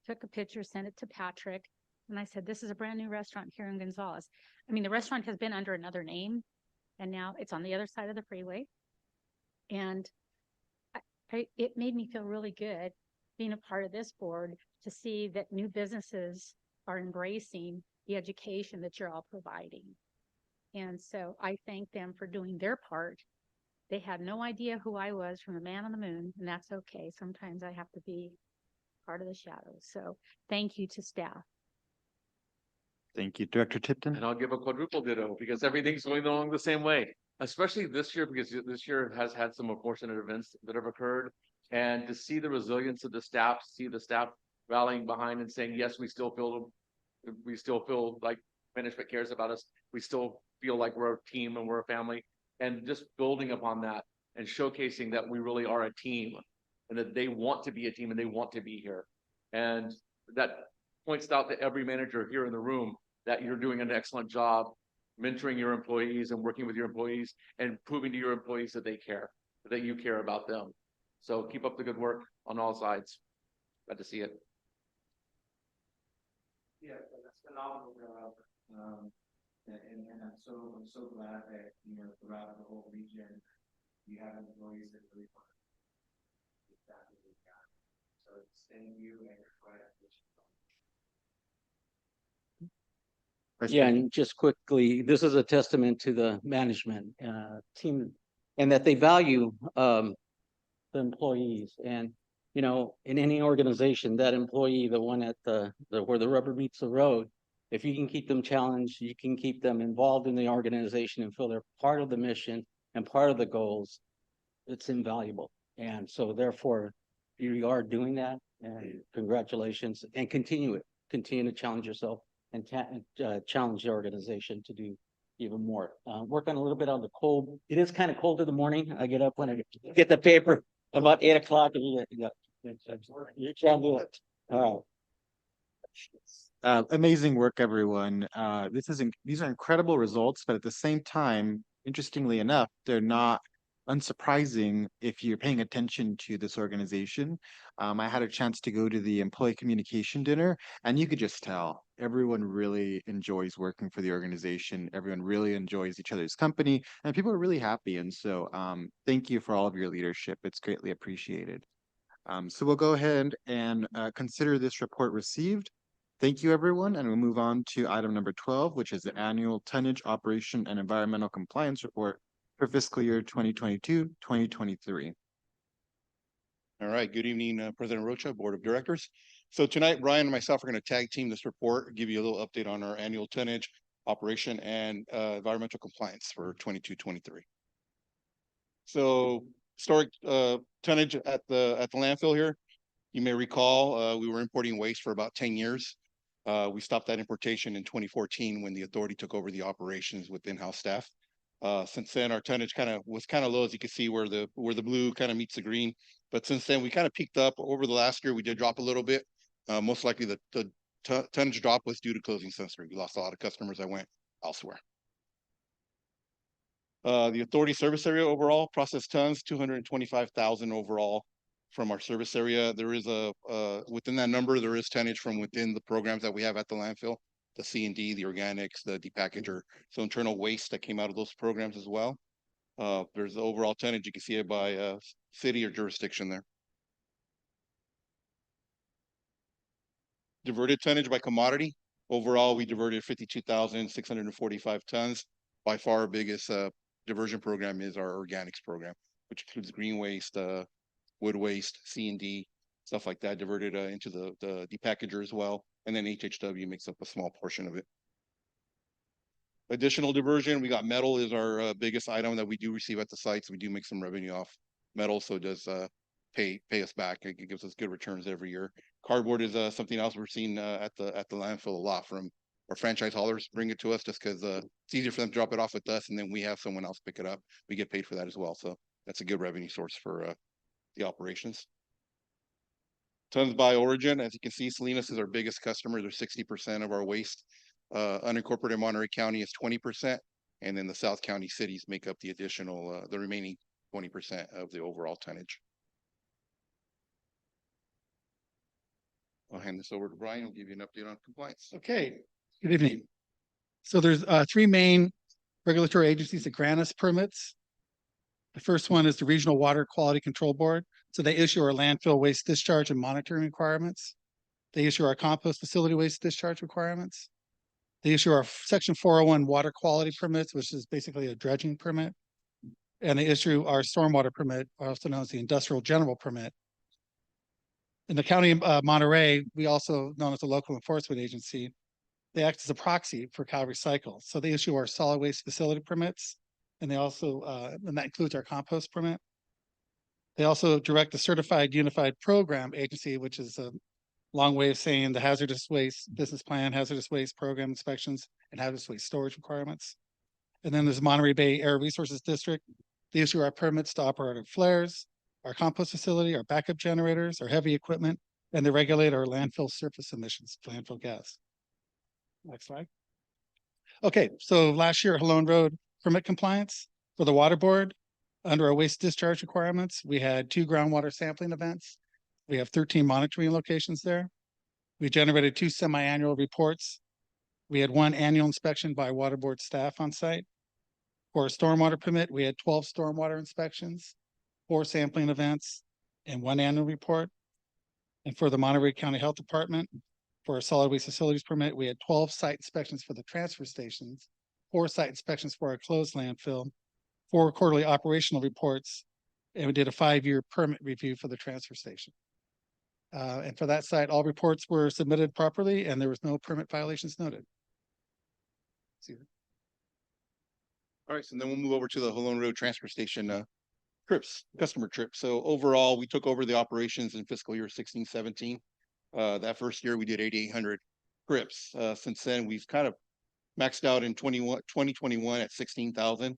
Took a picture, sent it to Patrick, and I said, "This is a brand new restaurant here in Gonzales." I mean, the restaurant has been under another name, and now it's on the other side of the freeway. And it made me feel really good being a part of this board to see that new businesses are embracing the education that you're all providing. And so I thank them for doing their part. They had no idea who I was from the man on the moon, and that's okay. Sometimes I have to be part of the shadows. So thank you to staff. Thank you. Director Tipton? And I'll give a quadruple ditto because everything's going along the same way, especially this year, because this year has had some unfortunate events that have occurred. And to see the resilience of the staff, see the staff rallying behind and saying, yes, we still feel like management cares about us. We still feel like we're a team and we're a family, and just building upon that and showcasing that we really are a team and that they want to be a team and they want to be here. And that points out to every manager here in the room that you're doing an excellent job mentoring your employees and working with your employees and proving to your employees that they care, that you care about them. So keep up the good work on all sides. Glad to see it. Yeah, that's phenomenal job. And I'm so glad that, you know, throughout the whole region, you have employees that really want to get that really done. So it's thank you and congratulations. Yeah, and just quickly, this is a testament to the management team and that they value the employees. And you know, in any organization, that employee, the one at the where the rubber meets the road, if you can keep them challenged, you can keep them involved in the organization and feel they're part of the mission and part of the goals, it's invaluable. And so therefore, you are doing that, and congratulations, and continue to challenge yourself and challenge the organization to do even more. Work on a little bit on the cold. It is kind of cold in the morning. I get up when I get the paper about 8 o'clock and you can't do it. All right. Amazing work, everyone. These are incredible results, but at the same time, interestingly enough, they're not unsurprising if you're paying attention to this organization. I had a chance to go to the employee communication dinner, and you could just tell everyone really enjoys working for the organization. Everyone really enjoys each other's company, and people are really happy. And so thank you for all of your leadership. It's greatly appreciated. So we'll go ahead and consider this report received. Thank you, everyone, and we'll move on to item number 12, which is the annual tonnage operation and environmental compliance report for fiscal year 2022-2023. All right, good evening, President Rocha, Board of Directors. So tonight, Brian and myself are going to tag team this report, give you a little update on our annual tonnage operation and environmental compliance for 22-23. So historic tonnage at the landfill here. You may recall we were importing waste for about 10 years. We stopped that importation in 2014 when the authority took over the operations with in-house staff. Since then, our tonnage was kind of low, as you can see where the blue kind of meets the green. But since then, we kind of peaked up. Over the last year, we did drop a little bit. Most likely, the tonnage drop was due to closing Sensory. We lost a lot of customers that went elsewhere. The authority service area overall processed tons, 225,000 overall from our service area. There is within that number, there is tonnage from within the programs that we have at the landfill, the C&D, the organics, the depackager, so internal waste that came out of those programs as well. There's the overall tonnage. You can see it by city or jurisdiction there. Diverted tonnage by commodity. Overall, we diverted 52,645 tons. By far, our biggest diversion program is our organics program, which includes green waste, wood waste, C&D, stuff like that, diverted into the depackager as well. And then HHW makes up a small portion of it. Additional diversion, we got metal is our biggest item that we do receive at the sites. We do make some revenue off metal, so it does pay us back. It gives us good returns every year. Cardboard is something else we're seeing at the landfill a lot from our franchise haulers bring it to us just because it's easier for them to drop it off with us, and then we have someone else pick it up. We get paid for that as well, so that's a good revenue source for the operations. Tons by origin, as you can see, Salinas is our biggest customer. They're 60% of our waste. Unincorporated Monterey County is 20%, and then the South County cities make up the additional, the remaining 20% of the overall tonnage. I'll hand this over to Brian. He'll give you an update on compliance. Okay, good evening. So there's three main regulatory agencies that grant us permits. The first one is the Regional Water Quality Control Board. So they issue our landfill waste discharge and monitoring requirements. They issue our compost facility waste discharge requirements. They issue our Section 401 water quality permits, which is basically a dredging permit. And they issue our stormwater permit, also known as the industrial general permit. In the county of Monterey, we also known as the local enforcement agency. They act as a proxy for Cal Recycle. So they issue our solid waste facility permits, and they also, and that includes our compost permit. They also direct the Certified Unified Program Agency, which is a long way of saying the hazardous waste business plan, hazardous waste program inspections, and hazardous waste storage requirements. And then there's Monterey Bay Air Resources District. They issue our permits to operate our flares, our compost facility, our backup generators, our heavy equipment, and they regulate our landfill surface emissions, landfill gas. Next slide. Okay, so last year, Halone Road permit compliance for the water board. Under our waste discharge requirements, we had 2 groundwater sampling events. We have 13 monitoring locations there. We generated 2 semi-annual reports. We had 1 annual inspection by water board staff on site. For a stormwater permit, we had 12 stormwater inspections, 4 sampling events, and 1 annual report. And for the Monterey County Health Department, for a solid waste facilities permit, we had 12 site inspections for the transfer stations, 4 site inspections for our closed landfill, 4 quarterly operational reports, and we did a 5-year permit review for the transfer station. And for that site, all reports were submitted properly and there was no permit violations noted. All right, so then we'll move over to the Halone Road Transfer Station trips, customer trips. So overall, we took over the operations in fiscal year 16-17. That first year we did 8,800 trips. Since then, we've kind of maxed out in 2021 at 16,000.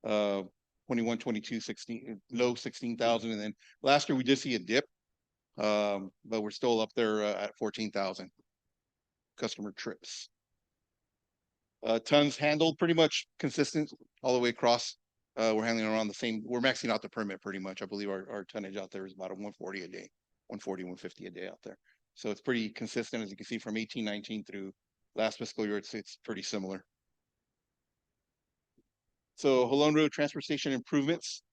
21, 22, 16, low 16,000. And then last year we did see a dip, but we're still up there at 14,000 customer trips. Tons handled pretty much consistent all the way across. We're handling around the same, we're maxing out the permit pretty much. I believe our tonnage out there is about a 140 a day, 140, 150 a day out there. So it's pretty consistent, as you can see, from 18-19 through last fiscal year, it's pretty similar. So Halone Road Transfer Station improvements.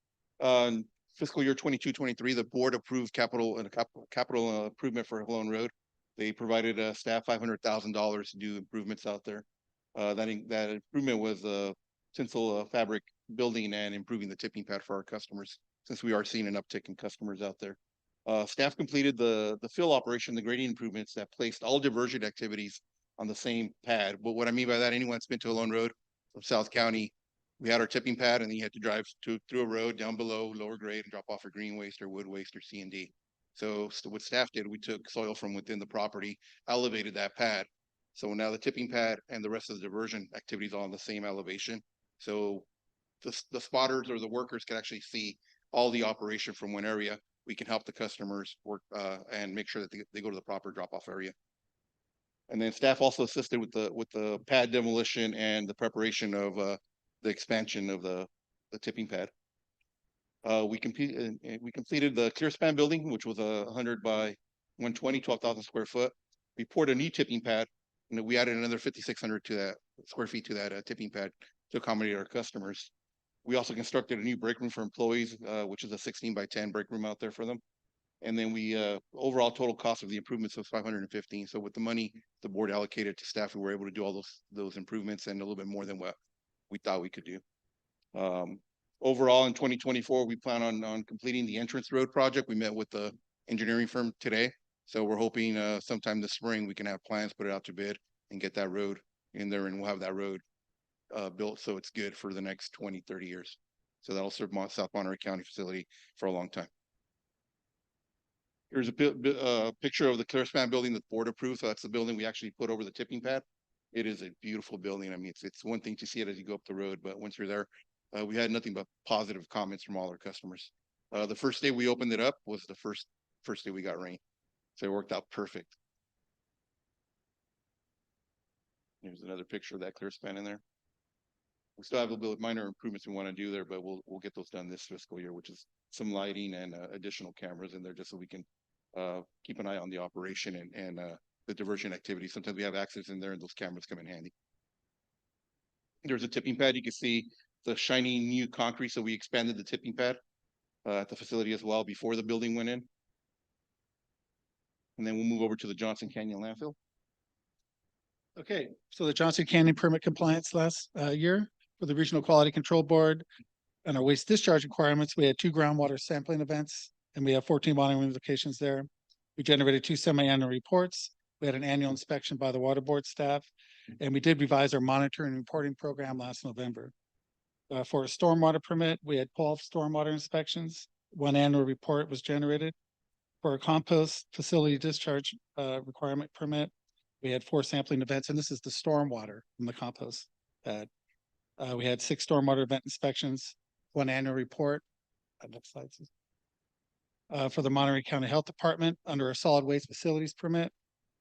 Fiscal year 22-23, the board approved capital improvement for Halone Road. They provided staff $500,000 to do improvements out there. That improvement was tinsel fabric building and improving the tipping pad for our customers, since we are seeing an uptick in customers out there. Staff completed the fill operation, the grading improvements that placed all diversion activities on the same pad. But what I mean by that, anyone that's been to Halone Road from South County, we had our tipping pad, and then you had to drive through a road down below, lower grade, and drop off a green waste or wood waste or C&D. So what staff did, we took soil from within the property, elevated that pad. So now the tipping pad and the rest of the diversion activities are on the same elevation. So the spotters or the workers can actually see all the operation from one area. We can help the customers work and make sure that they go to the proper drop-off area. And then staff also assisted with the pad demolition and the preparation of the expansion of the tipping pad. We completed the clear span building, which was 100 by 120, 12,000 square foot. We poured a new tipping pad, and we added another 5,600 to that square feet to that tipping pad to accommodate our customers. We also constructed a new break room for employees, which is a 16 by 10 break room out there for them. And then we overall total cost of the improvements was $515. So with the money the board allocated to staff, we were able to do all those improvements and a little bit more than what we thought we could do. Overall, in 2024, we plan on completing the entrance road project. We met with the engineering firm today. So we're hoping sometime this spring we can have plans, put it out to bid, and get that road in there, and we'll have that road built, so it's good for the next 20, 30 years. So that'll serve South Monterey County facility for a long time. Here's a picture of the ClearSpan building that's board approved. So that's the building we actually put over the tipping pad. It is a beautiful building. I mean, it's one thing to see it as you go up the road, but once you're there, we had nothing but positive comments from all our customers. The first day we opened it up was the first day we got rain. So it worked out perfect. Here's another picture of that ClearSpan in there. We still have a little minor improvements we want to do there, but we'll get those done this fiscal year, which is some lighting and additional cameras in there just so we can keep an eye on the operation and the diversion activity. Sometimes we have accidents in there and those cameras come in handy. There's a tipping pad. You can see the shiny new concrete. So we expanded the tipping pad at the facility as well before the building went in. And then we'll move over to the Johnson Canyon landfill. Okay, so the Johnson Canyon permit compliance last year for the Regional Quality Control Board and our waste discharge requirements, we had 2 groundwater sampling events and we have 14 monitoring locations there. We generated 2 semi-annual reports. We had an annual inspection by the water board staff, and we did revise our monitoring and reporting program last November. For a stormwater permit, we had 12 stormwater inspections. 1 annual report was generated. For a compost facility discharge requirement permit, we had 4 sampling events, and this is the stormwater from the compost pad. We had 6 stormwater event inspections, 1 annual report. Next slide. For the Monterey County Health Department, under a solid waste facilities permit,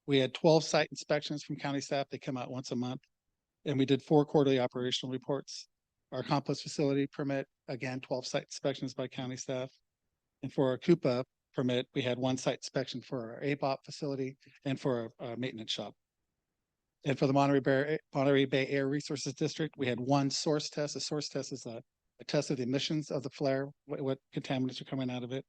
we had 12 site inspections from county staff. They come out once a month, and we did 4 quarterly operational reports. Our compost facility permit, again, 12 site inspections by county staff. And for our Coupa permit, we had 1 site inspection for our ABOP facility and for a maintenance shop. And for the Monterey Bay Air Resources District, we had 1 source test. A source test is a test of the emissions of the flare, what contaminants are coming out of it.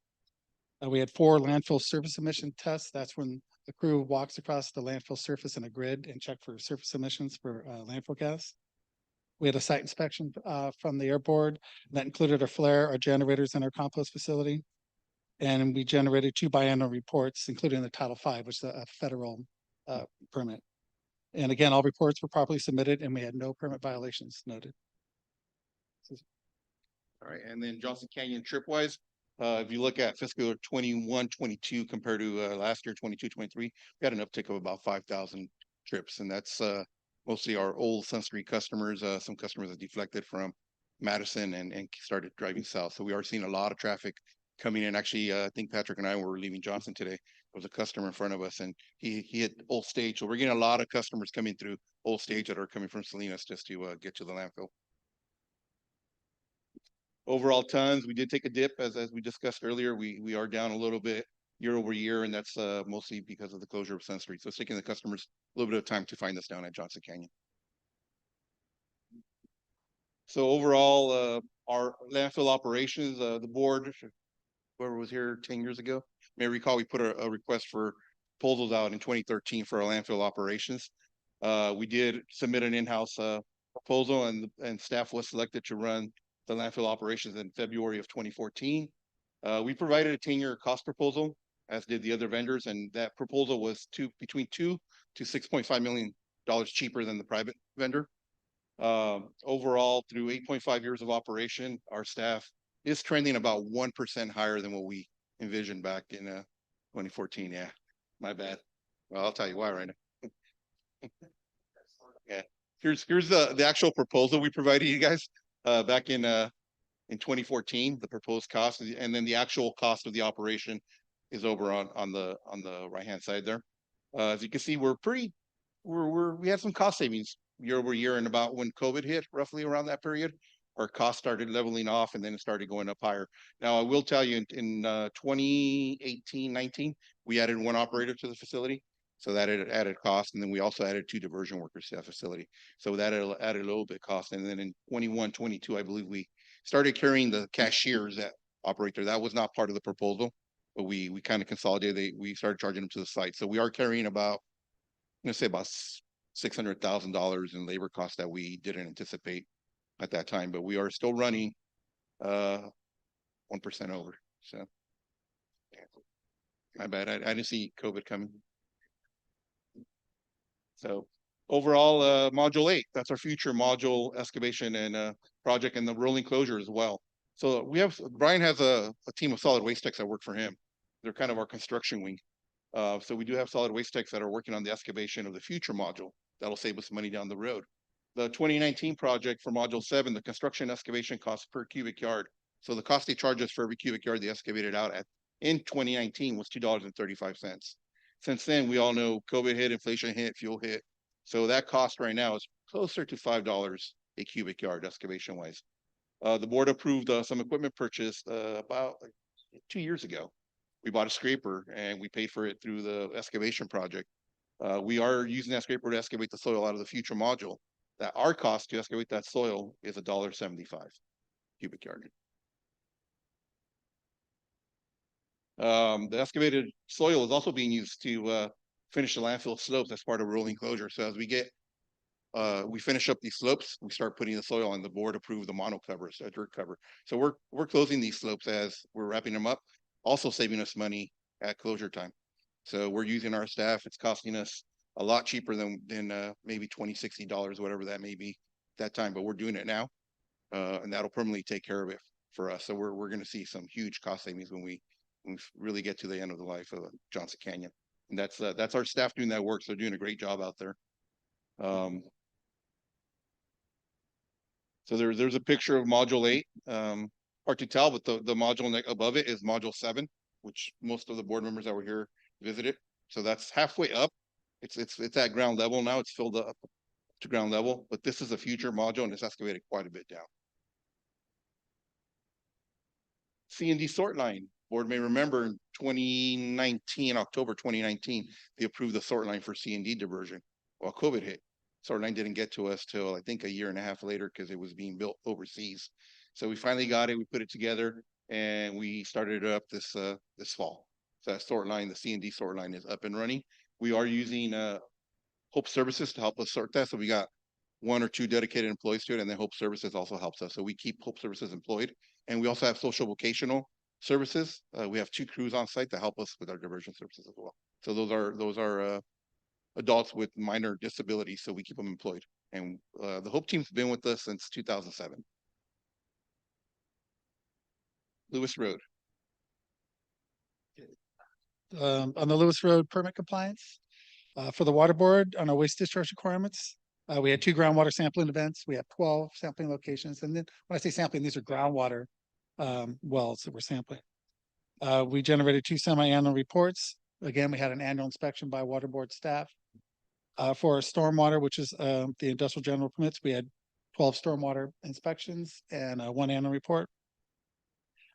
We had 4 landfill surface emission tests. That's when the crew walks across the landfill surface in a grid and check for surface emissions for landfill gas. We had a site inspection from the air board that included our flare, our generators, and our compost facility. And we generated 2 biannual reports, including the Title V, which is a federal permit. And again, all reports were properly submitted and we had no permit violations noted. All right, and then Johnson Canyon tripwise, if you look at fiscal year 21-22 compared to last year 22-23, we had an uptick of about 5,000 trips, and that's mostly our old Sunstreet customers. Some customers that deflected from Madison and started driving south. So we are seeing a lot of traffic coming in. Actually, I think Patrick and I were leaving Johnson today. There was a customer in front of us, and he hit Old Stage. So we're getting a lot of customers coming through Old Stage that are coming from Salinas just to get to the landfill. Overall tons, we did take a dip as we discussed earlier. We are down a little bit year over year, and that's mostly because of the closure of Sunstreet. So it's taking the customers a little bit of time to find us down at Johnson Canyon. So overall, our landfill operations, the board, whoever was here 10 years ago, may recall we put a request for proposals out in 2013 for our landfill operations. We did submit an in-house proposal, and staff was selected to run the landfill operations in February of 2014. We provided a 10-year cost proposal, as did the other vendors, and that proposal was between $2 to $6.5 million cheaper than the private vendor. Overall, through 8.5 years of operation, our staff is trending about 1% higher than what we envisioned back in 2014. Yeah, my bad. Well, I'll tell you why right now. Yeah, here's the actual proposal we provided you guys back in 2014, the proposed cost, and then the actual cost of the operation is over on the right hand side there. As you can see, we had some cost savings year over year, and about when COVID hit, roughly around that period, our costs started leveling off and then it started going up higher. Now, I will tell you in 2018-19, we added 1 operator to the facility. So that added cost. And then we also added 2 diversion workers to that facility. So that added a little bit cost. And then in 21-22, I believe we started carrying the cashiers that operate there. That was not part of the proposal, but we kind of consolidated. We started charging them to the site. So we are carrying about, I'm going to say about $600,000 in labor costs that we didn't anticipate at that time, but we are still running 1% over. So my bad. I didn't see COVID coming. So Overall, module 8, that's our future module excavation and project, and the rolling closure as well. So Brian has a team of solid waste techs that work for him. They're kind of our construction wing. So we do have solid waste techs that are working on the excavation of the future module. That'll save us money down the road. The 2019 project for module 7, the construction excavation cost per cubic yard. So the cost they charge us for every cubic yard they excavated out at in 2019 was $2.35. Since then, we all know COVID hit, inflation hit, fuel hit. So that cost right now is closer to $5 a cubic yard excavation wise. The board approved some equipment purchase about 2 years ago. We bought a scraper and we paid for it through the excavation project. We are using that scraper to excavate the soil out of the future module. That our cost to excavate that soil is $1.75 cubic yard. The excavated soil is also being used to finish the landfill slopes as part of rolling closure. So as we finish up these slopes, we start putting the soil on. The board approved the mono covers, a dirt cover. So we're closing these slopes as we're wrapping them up, also saving us money at closure time. So we're using our staff. It's costing us a lot cheaper than maybe $20, $60, whatever that may be that time, but we're doing it now. And that'll permanently take care of it for us. So we're going to see some huge cost savings when we really get to the end of the life of Johnson Canyon. And that's our staff doing that work. So they're doing a great job out there. So there's a picture of module 8. Hard to tell, but the module above it is module 7, which most of the board members that were here visited. So that's halfway up. It's at ground level now. It's filled up to ground level, but this is a future module and it's excavated quite a bit down. C&D sort line. Board may remember in 2019, October 2019, they approved the sort line for C&D diversion. Well, COVID hit. Sort line didn't get to us till I think a year and a half later because it was being built overseas. So we finally got it. We put it together and we started it up this fall. So that sort line, the C&D sort line, is up and running. We are using Hope Services to help us sort that. So we got 1 or 2 dedicated employees to it, and then Hope Services also helps us. So we keep Hope Services employed, and we also have social vocational services. We have 2 crews on site that help us with our diversion services as well. So those are adults with minor disabilities, so we keep them employed. And the Hope team's been with us since 2007. Lewis Road. On the Lewis Road permit compliance, for the water board on our waste discharge requirements, we had 2 groundwater sampling events. We have 12 sampling locations. And then when I say sampling, these are groundwater wells that we're sampling. We generated 2 semi-annual reports. Again, we had an annual inspection by water board staff. For our stormwater, which is the industrial general permits, we had 12 stormwater inspections and 1 annual report.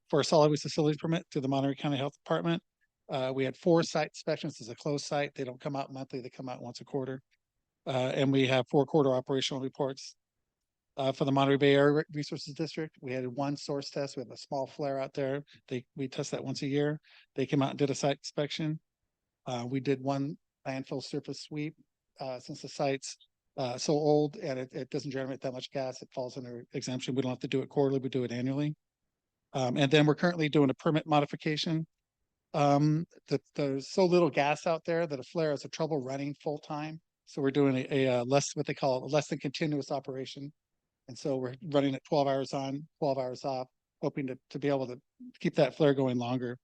For a solid waste facilities permit through the Monterey County Health Department, we had 4 site inspections. It's a closed site. They don't come out monthly. They come out once a quarter. And we have 4 quarter operational reports. For the Monterey Bay Area Resources District, we had 1 source test. We have a small flare out there. We test that once a year. They came out and did a site inspection. We did 1 landfill surface sweep. Since the site's so old and it doesn't generate that much gas, it falls under exemption. We don't have to do it quarterly. We do it annually. And then we're currently doing a permit modification. There's so little gas out there that a flare has a trouble running full time. So we're doing a less, what they call a less than continuous operation. And so we're running it 12 hours on, 12 hours off, hoping to be able to keep that flare going longer.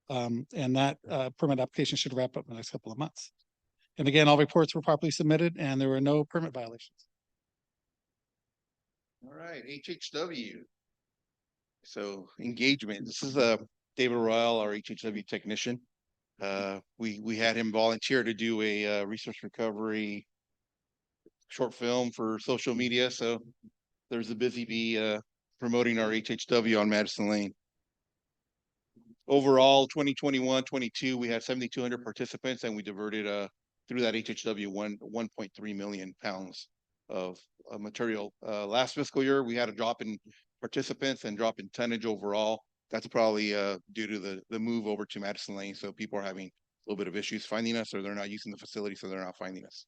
And that permit application should wrap up in the next couple of months. And again, all reports were properly submitted and there were no permit violations. All right, HHW. So engagement. This is David Royal, our HHW technician. We had him volunteer to do a resource recovery short film for social media. So there's a busy bee promoting our HHW on Madison Lane. Overall, 2021-22, we had 7,200 participants and we diverted through that HHW 1.3 million pounds of material. Last fiscal year, we had a drop in participants and drop in tonnage overall. That's probably due to the move over to Madison Lane. So people are having a little bit of issues finding us, or they're not using the facility, so they're not finding us.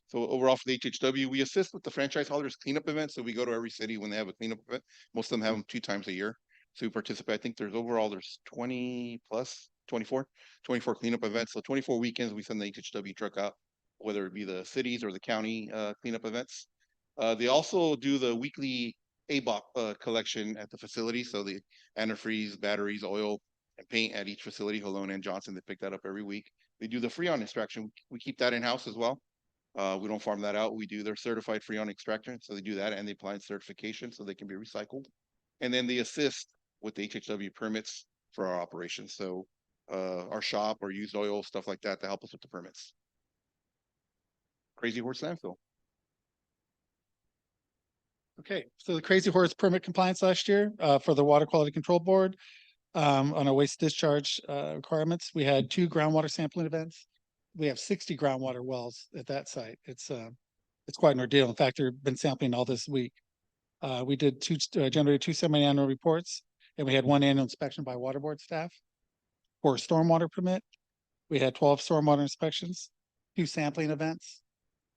So overall for the HHW, we assist with the franchise holders cleanup events. So we go to every city when they have a cleanup event. Most of them have them 2 times a year. So we participate. I think there's 20 plus, 24 cleanup events. So 24 weekends, we send the HHW truck out whether it be the cities or the county cleanup events. They also do the weekly ABOP collection at the facility. So the antifreeze, batteries, oil, and paint at each facility. Halone and Johnson, they pick that up every week. They do the Freon extraction. We keep that in-house as well. We don't farm that out. We do their certified Freon extraction. So they do that and they apply certification so they can be recycled. And then they assist with the HHW permits for our operations. So our shop or used oil, stuff like that to help us with the permits. Crazy Horse Landfill. Okay, so the Crazy Horse permit compliance last year for the Water Quality Control Board on our waste discharge requirements, we had 2 groundwater sampling events. We have 60 groundwater wells at that site. It's quite an ordeal. In fact, they've been sampling all this week. We did generated 2 semi-annual reports, and we had 1 annual inspection by water board staff. For a stormwater permit, we had 12 stormwater inspections, 2 sampling events,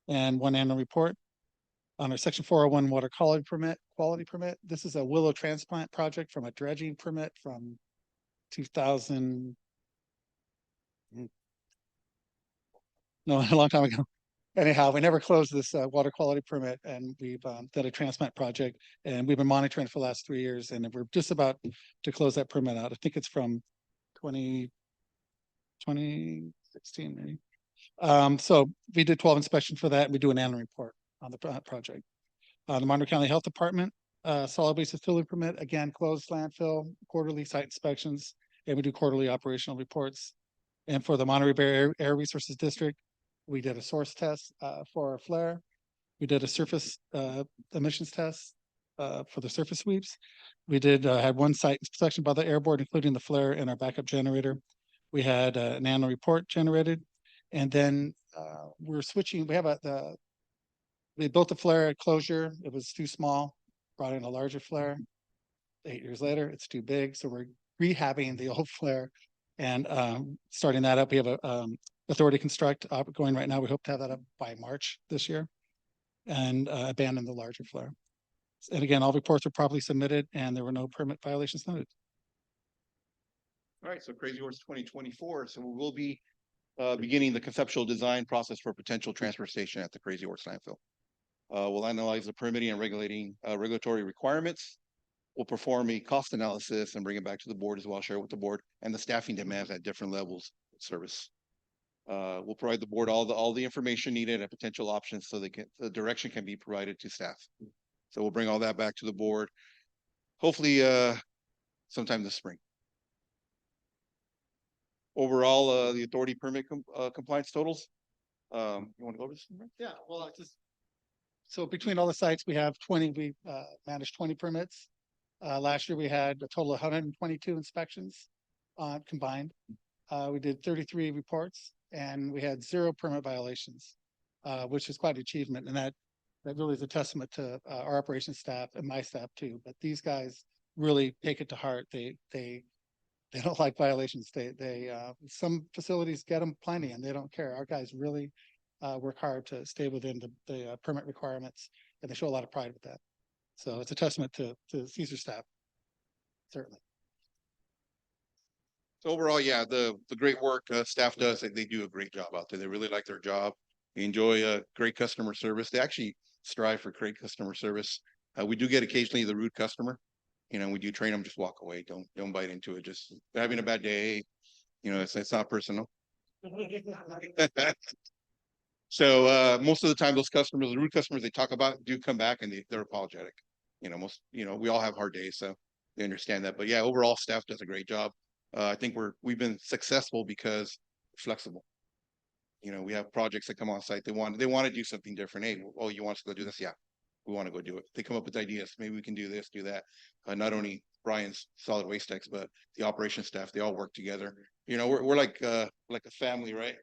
and 1 annual report. On our Section 401 water quality permit, this is a willow transplant project from a dredging permit from 2000. No, a long time ago. Anyhow, we never closed this water quality permit, and we've done a transplant project, and we've been monitoring it for the last 3 years, and we're just about to close that permit out. I think it's from 2016, maybe. So we did 12 inspections for that, and we do an annual report on the project. The Monterey County Health Department, solid waste facility permit, again, closed landfill, quarterly site inspections, and we do quarterly operational reports. And for the Monterey Bay Air Resources District, we did a source test for our flare. We did a surface emissions test for the surface sweeps. We did had 1 site inspection by the air board, including the flare and our backup generator. We had an annual report generated, and then we're switching. We have we built a flare closure. It was too small. Brought in a larger flare. 8 years later, it's too big, so we're rehabbing the old flare and starting that up. We have a authority construct going right now. We hope to have that up by March this year, and abandon the larger flare. And again, all reports were properly submitted, and there were no permit violations noted. All right, so Crazy Horse 2024. So we will be beginning the conceptual design process for potential transfer station at the Crazy Horse landfill. We'll analyze the permitting and regulatory requirements. We'll perform a cost analysis and bring it back to the board as well, share it with the board and the staffing demands at different levels of service. We'll provide the board all the information needed and potential options so the direction can be provided to staff. So we'll bring all that back to the board, hopefully sometime this spring. Overall, the authority permit compliance totals. You want to go over this? Yeah, well, so between all the sites, we have 20, we managed 20 permits. Last year, we had a total of 122 inspections combined. We did 33 reports, and we had 0 permit violations, which is quite an achievement. And that really is a testament to our operations staff and my staff too. But these guys really take it to heart. They don't like violations. Some facilities get them plenty, and they don't care. Our guys really work hard to stay within the permit requirements, and they show a lot of pride with that. So it's a testament to Caesar staff, certainly. So overall, yeah, the great work staff does, they do a great job out there. They really like their job. They enjoy great customer service. They actually strive for great customer service. We do get occasionally the rude customer. You know, we do train them, just walk away. Don't bite into it. Just having a bad day. You know, it's not personal. So most of the time, those customers, the rude customers they talk about, do come back and they're apologetic. You know, we all have hard days, so they understand that. But yeah, overall, staff does a great job. I think we've been successful because we're flexible. You know, we have projects that come on site. They want to do something different. Hey, oh, you want us to go do this? Yeah, we want to go do it. They come up with ideas. Maybe we can do this, do that. Not only Brian's solid waste techs, but the operations staff. They all work together. You know, we're like a family, right?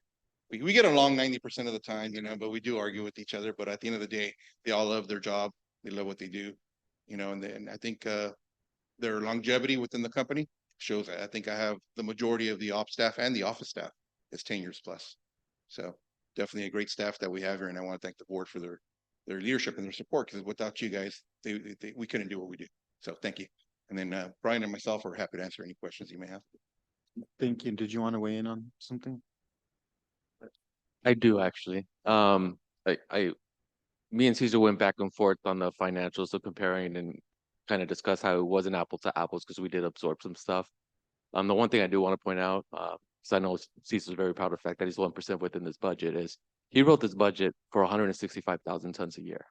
We get along 90% of the time, you know, but we do argue with each other. But at the end of the day, they all love their job. They love what they do, you know, and I think their longevity within the company shows that. I think I have the majority of the ops staff and the office staff is 10 years plus. So definitely a great staff that we have here. And I want to thank the board for their leadership and their support, because without you guys, we couldn't do what we do. So thank you. And then Brian and myself are happy to answer any questions you may have. Thank you. Did you want to weigh in on something? I do actually. Me and Caesar went back and forth on the financials of comparing and kind of discuss how it wasn't apple to apples because we did absorb some stuff. The one thing I do want to point out, because I know Caesar's very proud of the fact that he's 1% within this budget, is he wrote this budget for 165,000 tons a year.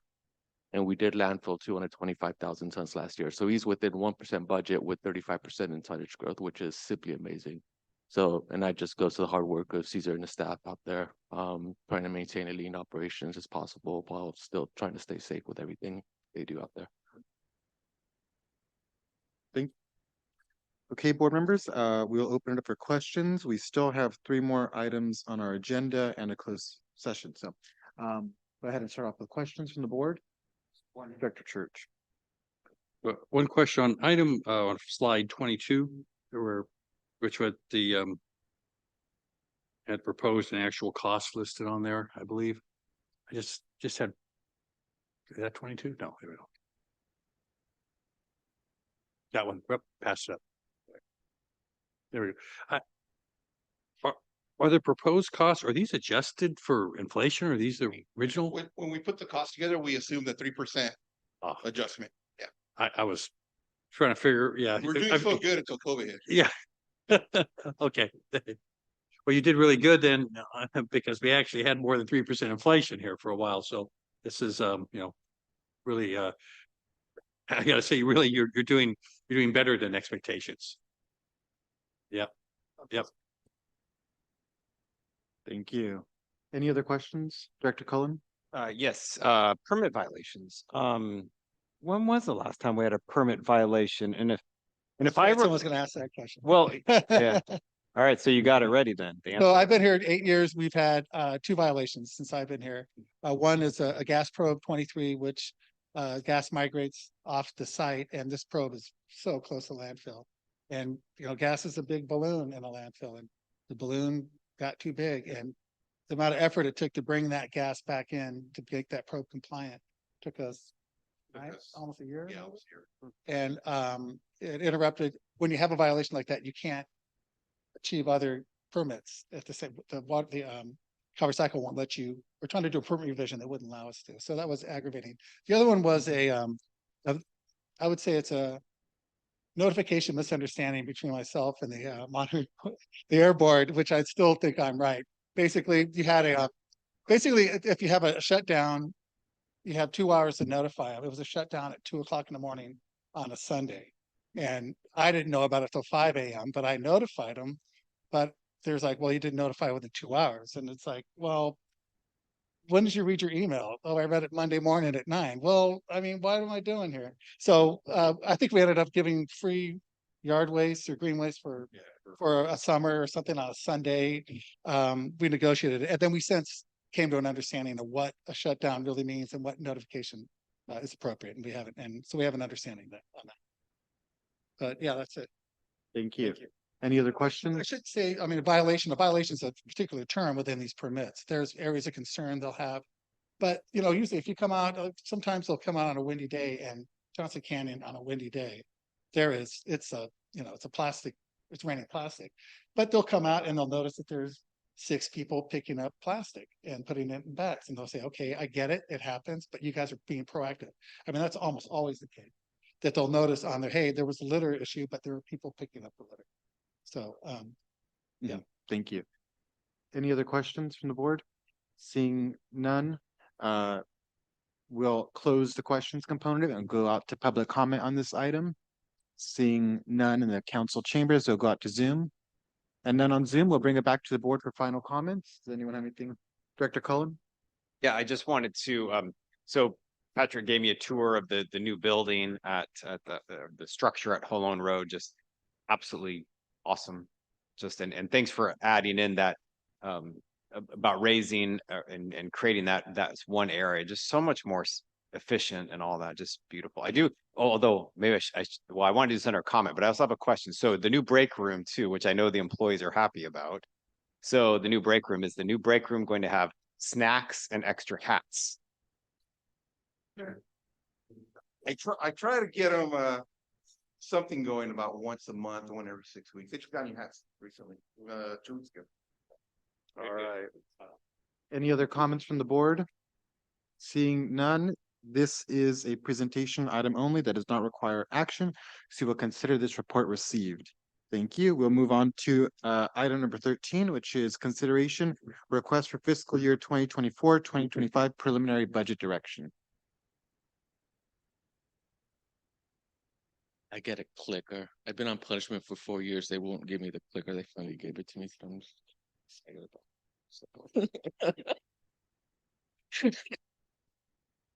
And we did landfill 225,000 tons last year. So he's within 1% budget with 35% in tonnage growth, which is simply amazing. So, and that just goes to the hard work of Caesar and the staff out there, trying to maintain as lean operations as possible while still trying to stay safe with everything they do out there. Okay, board members, we'll open it up for questions. We still have 3 more items on our agenda and a closed session. So go ahead and start off with questions from the board. Director Church. One question on item on slide 22, which was the had proposed an actual cost listed on there, I believe. I just had, is that 22? No, here we go. That one, yep, pass it up. There we go. Are the proposed costs, are these adjusted for inflation or are these the original? When we put the cost together, we assume the 3% adjustment. Yeah. I was trying to figure, yeah. We're doing so good until COVID hit. Yeah. Okay. Well, you did really good then, because we actually had more than 3% inflation here for a while. So this is, really, I gotta say, really, you're doing better than expectations. Yep. Yep. Thank you. Any other questions, Director Cullen? Yes, permit violations. When was the last time we had a permit violation? And if I were, Someone's gonna ask that question. well, yeah. All right, so you got it ready then. So I've been here 8 years. We've had 2 violations since I've been here. One is a gas probe 23, which gas migrates off the site, and this probe is so close to landfill. And gas is a big balloon in a landfill, and the balloon got too big, and the amount of effort it took to bring that gas back in to make that probe compliant took us almost a year. Yeah, almost a year. And it interrupted. When you have a violation like that, you can't achieve other permits at the same. The cover cycle won't let you. We're trying to do a permit revision that wouldn't allow us to. So that was aggravating. The other one was I would say it's a notification misunderstanding between myself and the the air board, which I still think I'm right. Basically, you had if you have a shutdown, you have 2 hours to notify them. It was a shutdown at 2:00 in the morning on a Sunday. And I didn't know about it till 5 a.m., but I notified them. But there's like, well, you didn't notify within 2 hours. And it's like, well, when did you read your email? Oh, I read it Monday morning at 9. Well, I mean, what am I doing here? So I think we ended up giving free yard waste or green waste for a summer or something on a Sunday. We negotiated it. And then we since came to an understanding of what a shutdown really means and what notification is appropriate. And we haven't, and so we have an understanding on that. But yeah, that's it. Thank you. Any other I questions? should say, I mean, a violation is a particular term within these permits. There's areas of concern they'll have. But, usually if you come out, sometimes they'll come out on a windy day, and Johnson Canyon on a windy day, it's a plastic, it's raining plastic, but they'll come out and they'll notice that there's 6 people picking up plastic and putting it in bags. And they'll say, okay, I get it. It happens, but you guys are being proactive. I mean, that's almost always the case, that they'll notice on there, hey, there was a litter issue, but there were people picking up the litter. So, yeah. Thank you. Any other questions from the board? Seeing none, we'll close the questions component and go out to public comment on this item. Seeing none in the council chambers, we'll go out to Zoom. And then on Zoom, we'll bring it back to the board for final comments. Does anyone have anything? Director Cullen? Yeah, I just wanted to, so Patrick gave me a tour of the new building at the structure at Holon Road, just absolutely awesome. Just and thanks for adding in that about raising and creating that's one area, just so much more efficient and all that, just beautiful. I do, although maybe I wanted to send our comment, but I also have a question. So the new break room too, which I know the employees are happy about. So the new break room, is the new break room going to have snacks and extra hats? I try to get them something going about once a month, one every 6 weeks. They just got new hats recently, 2 weeks ago. All right. Any other comments from the board? Seeing none, this is a presentation item only that does not require action. So we'll consider this report received. Thank you. We'll move on to item number 13, which is consideration request for fiscal year 2024-2025 preliminary budget direction. I get a clicker. I've been on punishment for 4 years. They won't give me the clicker. They finally gave it to me. So I'm just excited about it.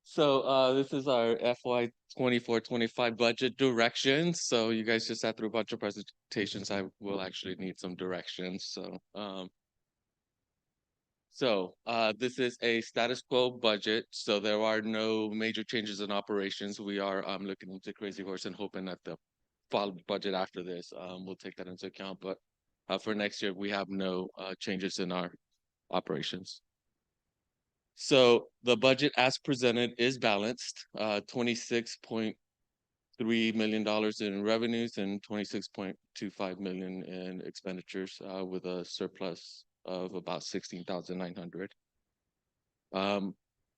So this is our FY 24-25 budget direction. So you guys just sat through a bunch of presentations. I will actually need some directions. So this is a status quo budget. So there are no major changes in operations. We are looking into Crazy Horse and hoping that the fall budget after this will take that into account. But for next year, we have no changes in our operations. So the budget as presented is balanced, $26.3 million in revenues and $26.25 million in expenditures, with a surplus of about 16,900.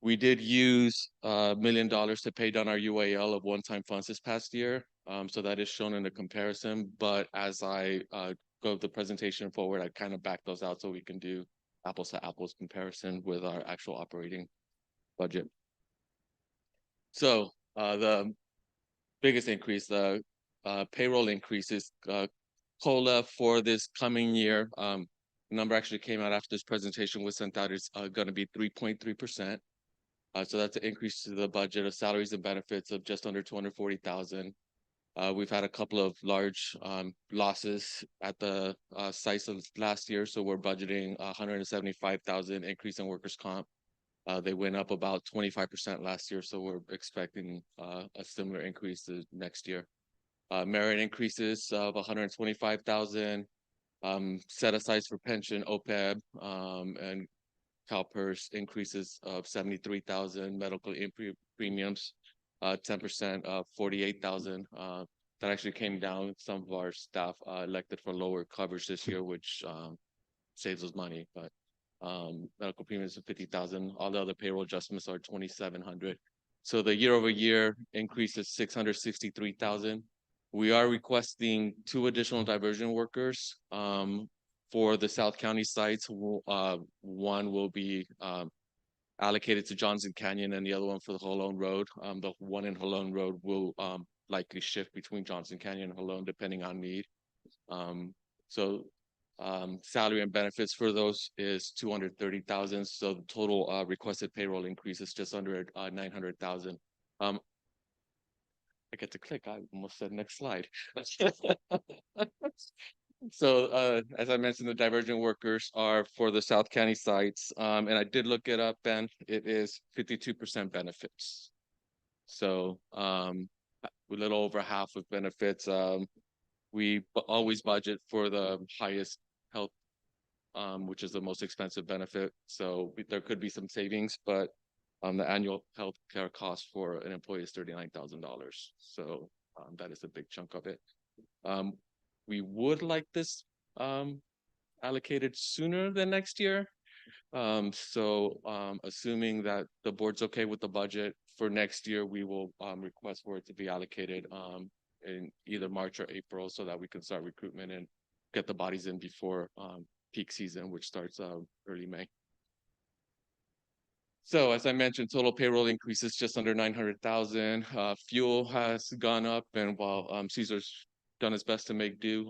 We did use $1 million to pay down our UAL of one-time funds this past year. So that is shown in the comparison, but as I go the presentation forward, I kind of back those out so we can do apples to apples comparison with our actual operating budget. So the biggest increase, the payroll increases, COLA for this coming year, number actually came out after this presentation was sent out. It's going to be 3.3%. So that's an increase to the budget of salaries and benefits of just under 240,000. We've had a couple of large losses at the sites of last year, so we're budgeting 175,000 increase in workers' comp. They went up about 25% last year, so we're expecting a similar increase to next year. Merit increases of 125,000, set asides for pension, OPEB, and CalPERS increases of 73,000, medical premiums 10% of 48,000. That actually came down. Some of our staff elected for lower coverage this year, which saves us money. But medical premiums of 50,000. All the other payroll adjustments are 2,700. So the year-over-year increase is 663,000. We are requesting 2 additional diversion workers for the South County sites. One will be allocated to Johnson Canyon and the other one for the Holone Road. The one in Holone Road will likely shift between Johnson Canyon and Holone depending on need. Salary and benefits for those is 230,000. So the total requested payroll increase is just under 900,000. I get to click. I almost said next slide. So as I mentioned, the divergent workers are for the South County sites. And I did look it up, and it is 52% benefits. So a little over half of benefits. We always budget for the highest health, which is the most expensive benefit. So there could be some savings, but the annual health care cost for an employee is $39,000. So that is a big chunk of it. We would like this allocated sooner than next year. Assuming that the board's okay with the budget for next year, we will request for it to be allocated in either March or April so that we can start recruitment and get the bodies in before peak season, which starts early May. So as I mentioned, total payroll increases just under 900,000. Fuel has gone up, and while Caesar's done its best to make do,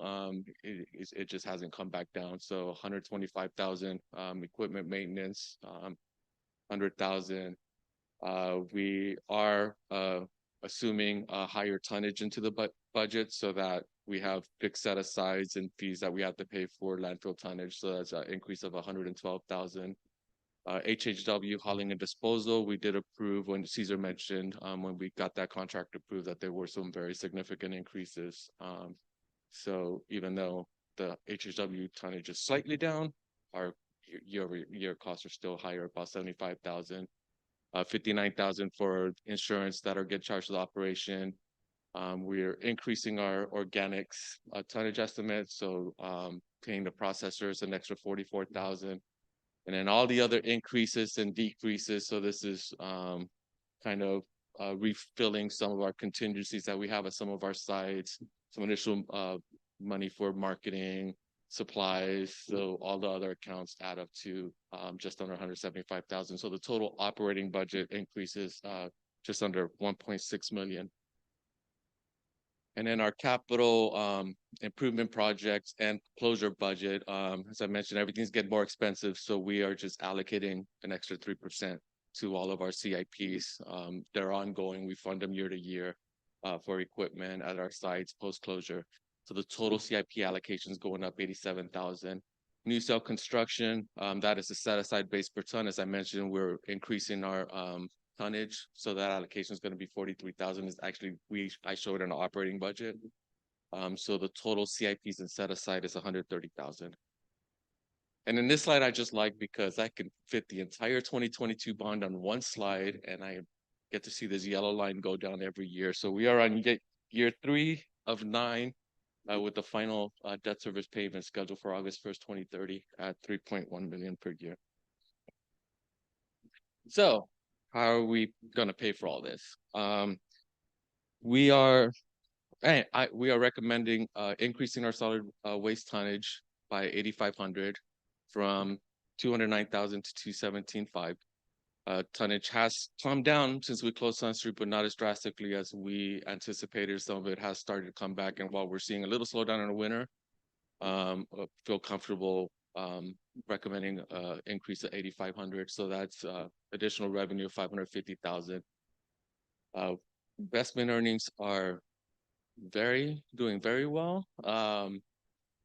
it just hasn't come back down. So 125,000, equipment maintenance, 100,000. We are assuming a higher tonnage into the budget so that we have fixed set asides and fees that we have to pay for landfill tonnage. So that's an increase of 112,000. HHW hauling and disposal, we did approve when Caesar mentioned when we got that contract approved that there were some very significant increases. So even though the HHW tonnage is slightly down, our year-over-year costs are still higher, about 75,000. 59,000 for insurance that are get charged to the operation. We're increasing our organics tonnage estimate, so paying the processors an extra 44,000. And then all the other increases and decreases, so this is kind of refilling some of our contingencies that we have at some of our sites, some initial money for marketing, supplies. So all the other accounts add up to just under 175,000. So the total operating budget increases just under 1.6 million. And then our capital improvement projects and closure budget, as I mentioned, everything's getting more expensive. So we are just allocating an extra 3% to all of our CIPs. They're ongoing. We fund them year to year for equipment at our sites post-closure. So the total CIP allocation is going up 87,000. New cell construction, that is a set-aside base per ton. As I mentioned, we're increasing our tonnage, so that allocation is going to be 43,000. Is actually I showed an operating budget. So the total CIPs and set aside is 130,000. And in this slide, I just like because I can fit the entire 2022 bond on one slide, and I get to see this yellow line go down every year. So we are on year 3 of 9 with the final debt service payment scheduled for August 1st, 2030 at 3.1 million per year. So how are we going to pay for all this? We are recommending increasing our solid waste tonnage by 8,500 from 209,000 to 217,500. Tonnage has come down since we closed Sun Street, but not as drastically as we anticipated. Some of it has started to come back, and while we're seeing a little slowdown in the winter, feel comfortable recommending increase of 8,500. So that's additional revenue of 550,000. Investment earnings are doing very well.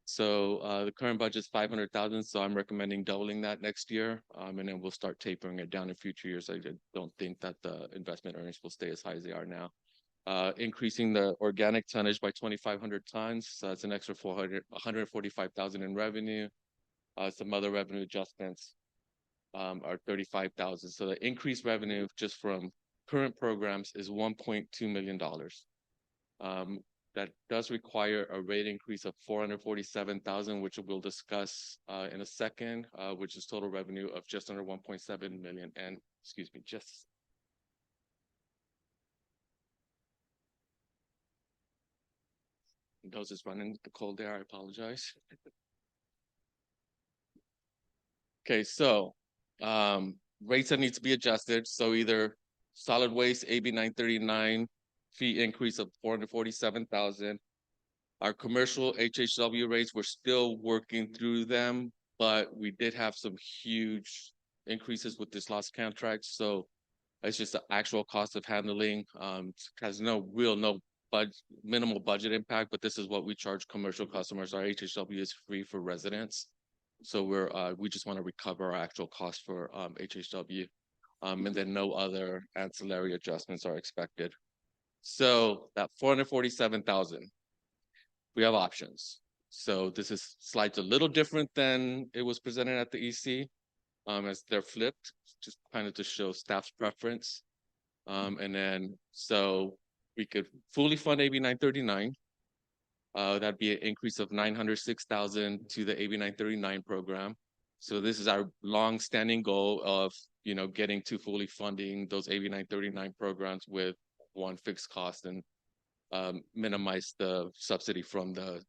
So the current budget is 500,000. So I'm recommending doubling that next year. And then we'll start tapering it down in future years. I don't think that the investment earnings will stay as high as they are now. Increasing the organic tonnage by 2,500 tons. So that's an extra 145,000 in revenue. Some other revenue adjustments are 35,000. So the increased revenue just from current programs is $1.2 million. That does require a rate increase of 447,000, which we'll discuss in a second, which is total revenue of just under 1.7 million. And excuse me, just nose is running the cold there. I apologize. Okay, so rates that need to be adjusted. So either solid waste AB 939 fee increase of 447,000. Our commercial HHW rates, we're still working through them, but we did have some huge increases with this last contract. So it's just the actual cost of handling. Has minimal budget impact, but this is what we charge commercial customers. Our HHW is free for residents. So we just want to recover our actual cost for HHW. And then no other ancillary adjustments are expected. So that 447,000, we have options. So this slide's a little different than it was presented at the EC, as they're flipped, just kind of to show staff's preference. And then so we could fully fund AB 939. That'd be an increase of 906,000 to the AB 939 program. So this is our long-standing goal of getting to fully funding those AB 939 programs with one fixed cost and minimize the subsidy from the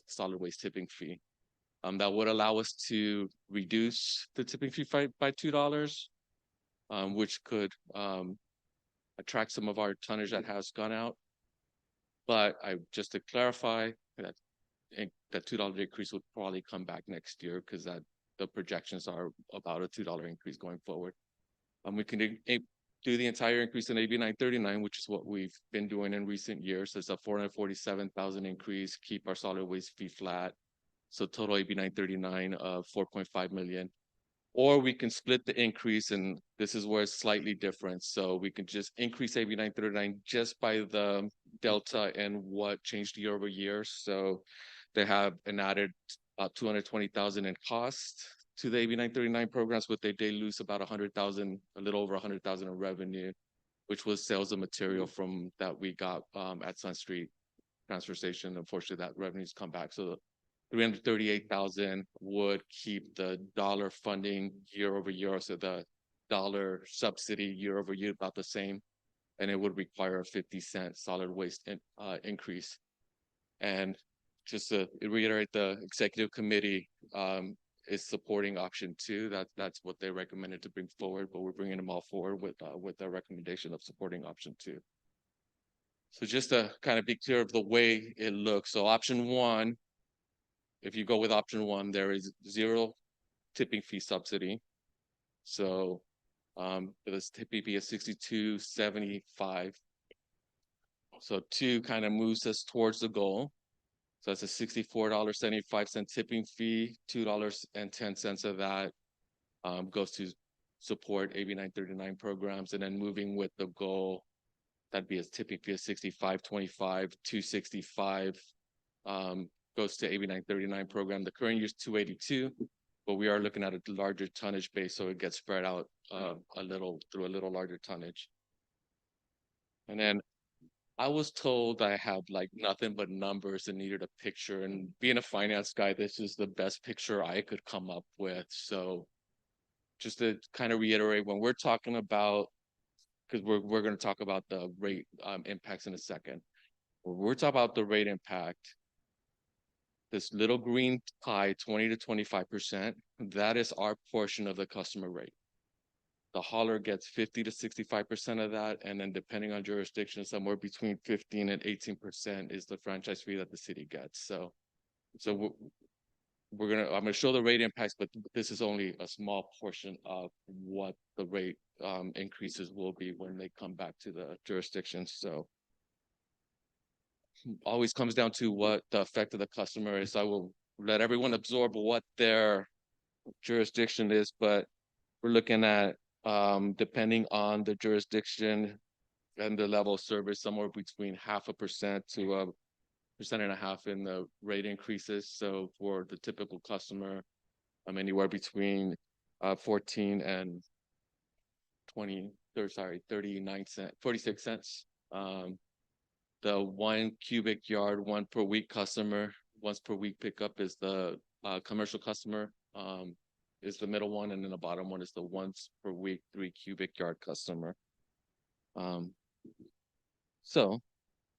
solid waste tipping fee. That would allow us to reduce the tipping fee by $2, which could attract some of our tonnage that has gone out. But just to clarify, that $2 increase would probably come back next year because the projections are about a $2 increase going forward. We can do the entire increase in AB 939, which is what we've been doing in recent years. There's a 447,000 increase, keep our solid waste fee flat. So total AB 939 of 4.5 million. Or we can split the increase, and this is where it's slightly different. So we can just increase AB 939 just by the delta and what changed year over year. So they have an added 220,000 in cost to the AB 939 programs, but they lose about 100,000, a little over 100,000 in revenue, which was sales of material from that we got at Sun Street transfer station. Unfortunately, that revenue's come back. So $338,000 would keep the dollar funding year over year, so the dollar subsidy year over year about the same, and it would require a 50-cent solid waste increase. And just to reiterate, the executive committee is supporting option 2. That's what they recommended to bring forward, but we're bringing them all forward with the recommendation of supporting option 2. So just to kind of be clear of the way it looks. So option 1, if you go with option 1, there is 0 tipping fee subsidy. So this tipping fee is $62.75. So 2 kind of moves us towards the goal. So that's a $64.75 tipping fee. $2.10 of that goes to support AB 939 programs, and then moving with the goal, that'd be a tipping fee of $65.25. $265 goes to AB 939 program. The current year is $282, but we are looking at a larger tonnage base, so it gets spread out a little through a little larger tonnage. And then I was told I had like nothing but numbers and needed a picture, and being a finance guy, this is the best picture I could come up with. So just to kind of reiterate, when we're talking about, because we're going to talk about the rate impacts in a second. When we're talking about the rate impact, this little green pie, 20 to 25%, that is our portion of the customer rate. The hauler gets 50 to 65% of that, and then depending on jurisdiction, somewhere between 15 and 18% is the franchise fee that the city gets. So I'm gonna show the rate impacts, but this is only a small portion of what the rate increases will be when they come back to the jurisdictions. So always comes down to what the effect of the customer is. I will let everyone absorb what their jurisdiction is, but we're looking at depending on the jurisdiction and the level of service, somewhere between 0.5% to 1.5% in the rate increases. So for the typical customer, anywhere between 14 and 46 cents. The 1 cubic yard, 1 per week customer, once per week pickup is the commercial customer. Is the middle one, and then the bottom one is the once per week 3 cubic yard customer. So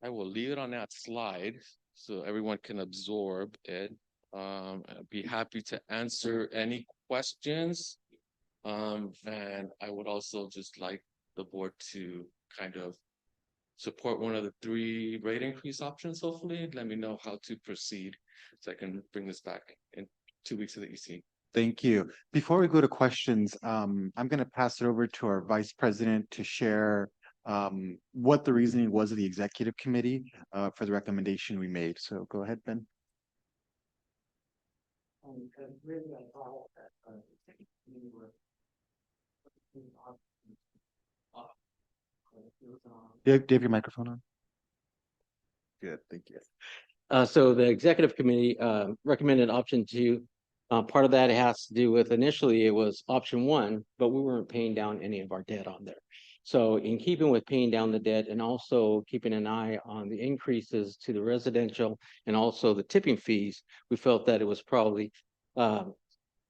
I will leave it on that slide so everyone can absorb it. I'd be happy to answer any questions. And I would also just like the board to kind of support one of the 3 rate increase options, hopefully. Let me know how to proceed so I can bring this back in 2 weeks of the EC. Thank you. Before we go to questions, I'm going to pass it over to our vice president to share what the reasoning was of the executive committee for the recommendation we made. So go ahead, Ben. Do you have your microphone on? Good, thank you. So the executive committee recommended option 2. Part of that has to do with, initially it was option 1, but we weren't paying down any of our debt on there. So in keeping with paying down the debt and also keeping an eye on the increases to the residential and also the tipping fees, we felt that it was probably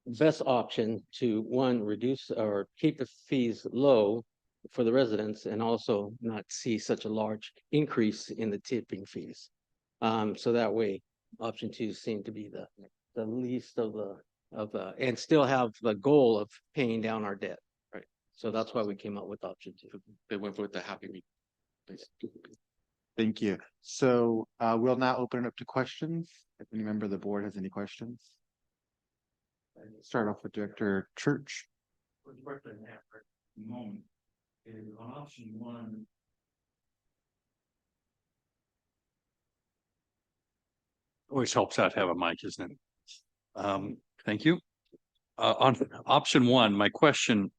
best option to, 1, reduce or keep the fees low for the residents and also not see such a large increase in the tipping fees. So that way option 2 seemed to be the least of the and still have the goal of paying down our debt. Right. So that's why we came up with option 2. They went with the happy meeting. Thank you. So we'll now open it up to questions. If any member of the board has any questions. Start off with Director Church. Moment is on option 1. Always helps out to have a mic, isn't it? Thank you. On option 1, my question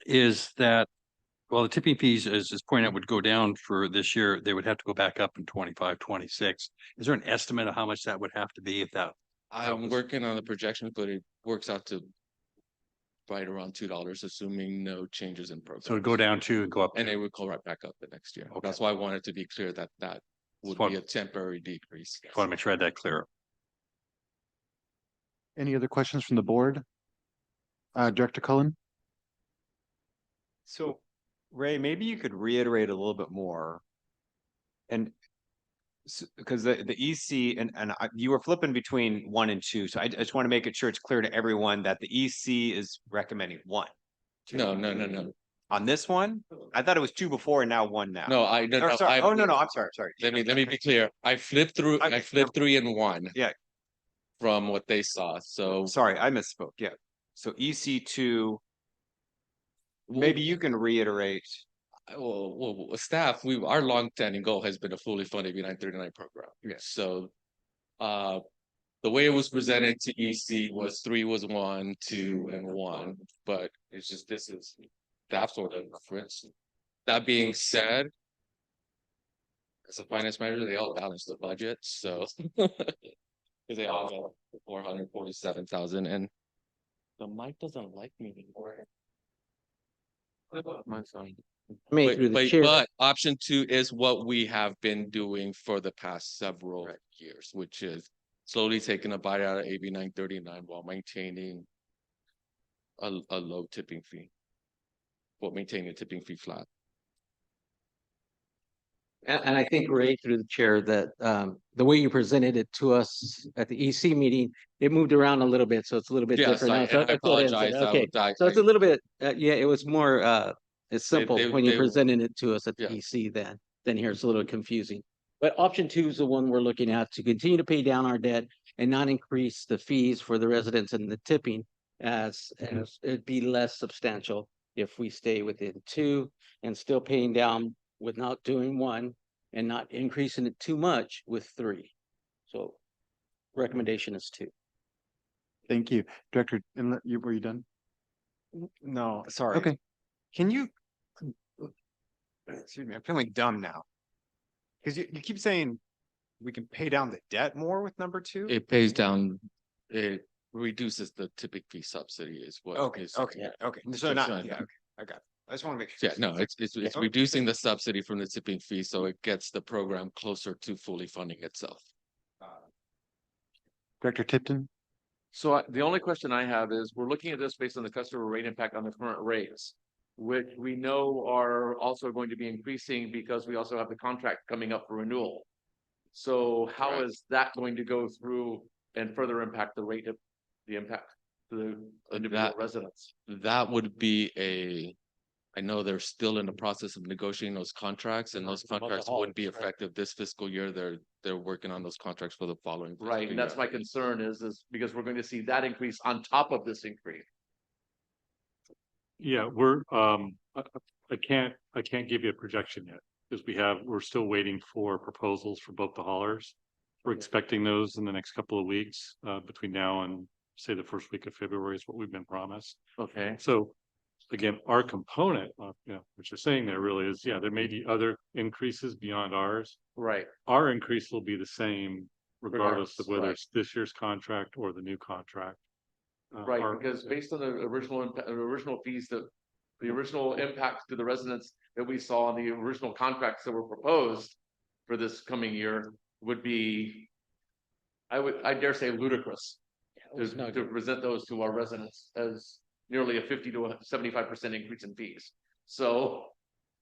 is that, well, the tipping fees, as pointed out, would go down for this year. They would have to go back up in 25, 26. Is there an estimate of how much that would have to be if that? I'm working on the projections, but it works out to right around $2, assuming no changes in program. So it'd go down 2 and go up. And it would go right back up the next year. Okay. That's why I wanted to be clear that would be a temporary decrease. Just want to make sure I had that clear. Any other questions from the board? Director Cullen? So Ray, maybe you could reiterate a little bit more. And because the EC you were flipping between 1 and 2. So I just want to make it sure it's clear to everyone that the EC is recommending 1. No. On this one, I thought it was 2 before and now 1 now. No, Or sorry. Oh, no, I'm sorry. Let me be clear. I flipped 3 and 1. Yeah. From what they saw, so. Sorry, I misspoke. Yeah. So EC2, maybe you can reiterate. Well, staff, our long-standing goal has been a fully funded AB939 program. Yeah. So, the way it was presented to EC was 3 was 1, 2, and 1, but it's just, this is that sort of reference. That being said, as a finance manager, they all balance the budget, so. Because they all have 447,000, and the mic doesn't like me anymore. My phone. But option 2 is what we have been doing for the past several years, which is slowly taking a bite out of AB 939 while maintaining a low tipping fee. While maintaining a tipping fee flat. And I think, Ray, through the chair, that the way you presented it to us at the EC meeting, it moved around a little bit, so it's a little bit different. now. So I apologize. Okay, so it's a little bit, yeah, it was more, it's simple when you presented it to us at the EC then here it's a little confusing. But option 2 is the one we're looking at, to continue to pay down our debt and not increase the fees for the residents and the tipping, as it'd be less substantial if we stay within 2 and still paying down without doing 1 and not increasing it too much with 3. So recommendation is 2. Thank you. Director, were you done? No, sorry. Okay. Can you, excuse me, I'm feeling dumb now. Because you keep saying we can pay down the debt more with number 2? It pays down, it reduces the tipping fee subsidy is what. Okay. So not, okay, I got it. I just want to make sure. Yeah, no, it's reducing the subsidy from the tipping fee, so it gets the program closer to fully funding itself. Director Tipton? So the only question I have is, we're looking at this based on the customer rate impact on the current rates, which we know are also going to be increasing because we also have the contract coming up for renewal. So how is that going to go through and further impact the rate of the impact to the individual residents? That would be I know they're still in the process of negotiating those contracts, and those contracts wouldn't be effective this fiscal year. They're working on those contracts for the following. Right, and that's my concern is because we're going to see that increase on top of this increase. Yeah, I can't give you a projection yet, because we're still waiting for proposals for both the haulers. We're expecting those in the next couple of weeks, between now and say the first week of February is what we've been promised. Okay. So again, our component, what you're saying there really is, there may be other increases beyond ours. Right. Our increase will be the same regardless of whether it's this year's contract or the new contract. Right, because based on the original fees, the original impacts to the residents that we saw on the original contracts that were proposed for this coming year would be, I dare say, ludicrous to present those to our residents as nearly a 50 to 75% increase in fees. So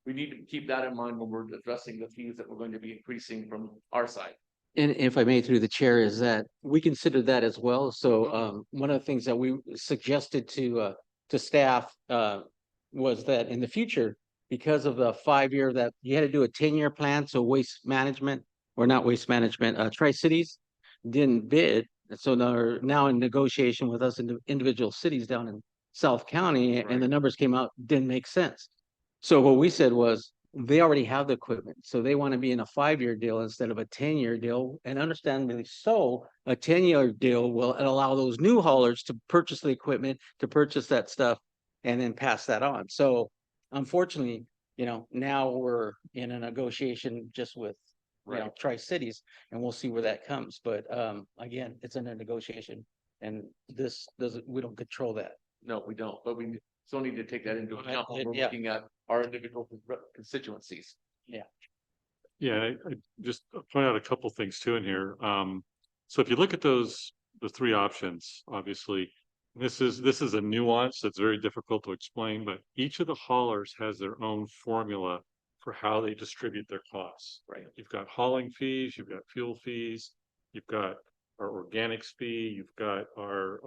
we need to keep that in mind when we're addressing the fees that we're going to be increasing from our side. And if I may, through the chair, is that we considered that as well. So one of the things that we suggested to staff was that in the future, because of the 5-year that you had to do a 10-year plan, so waste management, or not waste management, Tri-Cities didn't bid. So they're now in negotiation with us in individual cities down in South County, and the numbers came out, didn't make sense. So what we said was, they already have the equipment, so they want to be in a 5-year deal instead of a 10-year deal. And understandably so, a 10-year deal will allow those new haulers to purchase the equipment, to purchase that stuff, and then pass that on. So unfortunately, now we're in a negotiation just with Tri-Cities, and we'll see where that comes. But again, it's in a negotiation, and we don't control that. No, we don't, but we still need to take that into account when we're looking at our individual constituencies. Yeah. Yeah, I just point out a couple things too in here. So if you look at those the three options, obviously. This is a nuance that's very difficult to explain, but each of the haulers has their own formula for how they distribute their costs. Right. You've got hauling fees, you've got fuel fees, you've got our organics fee, you've got our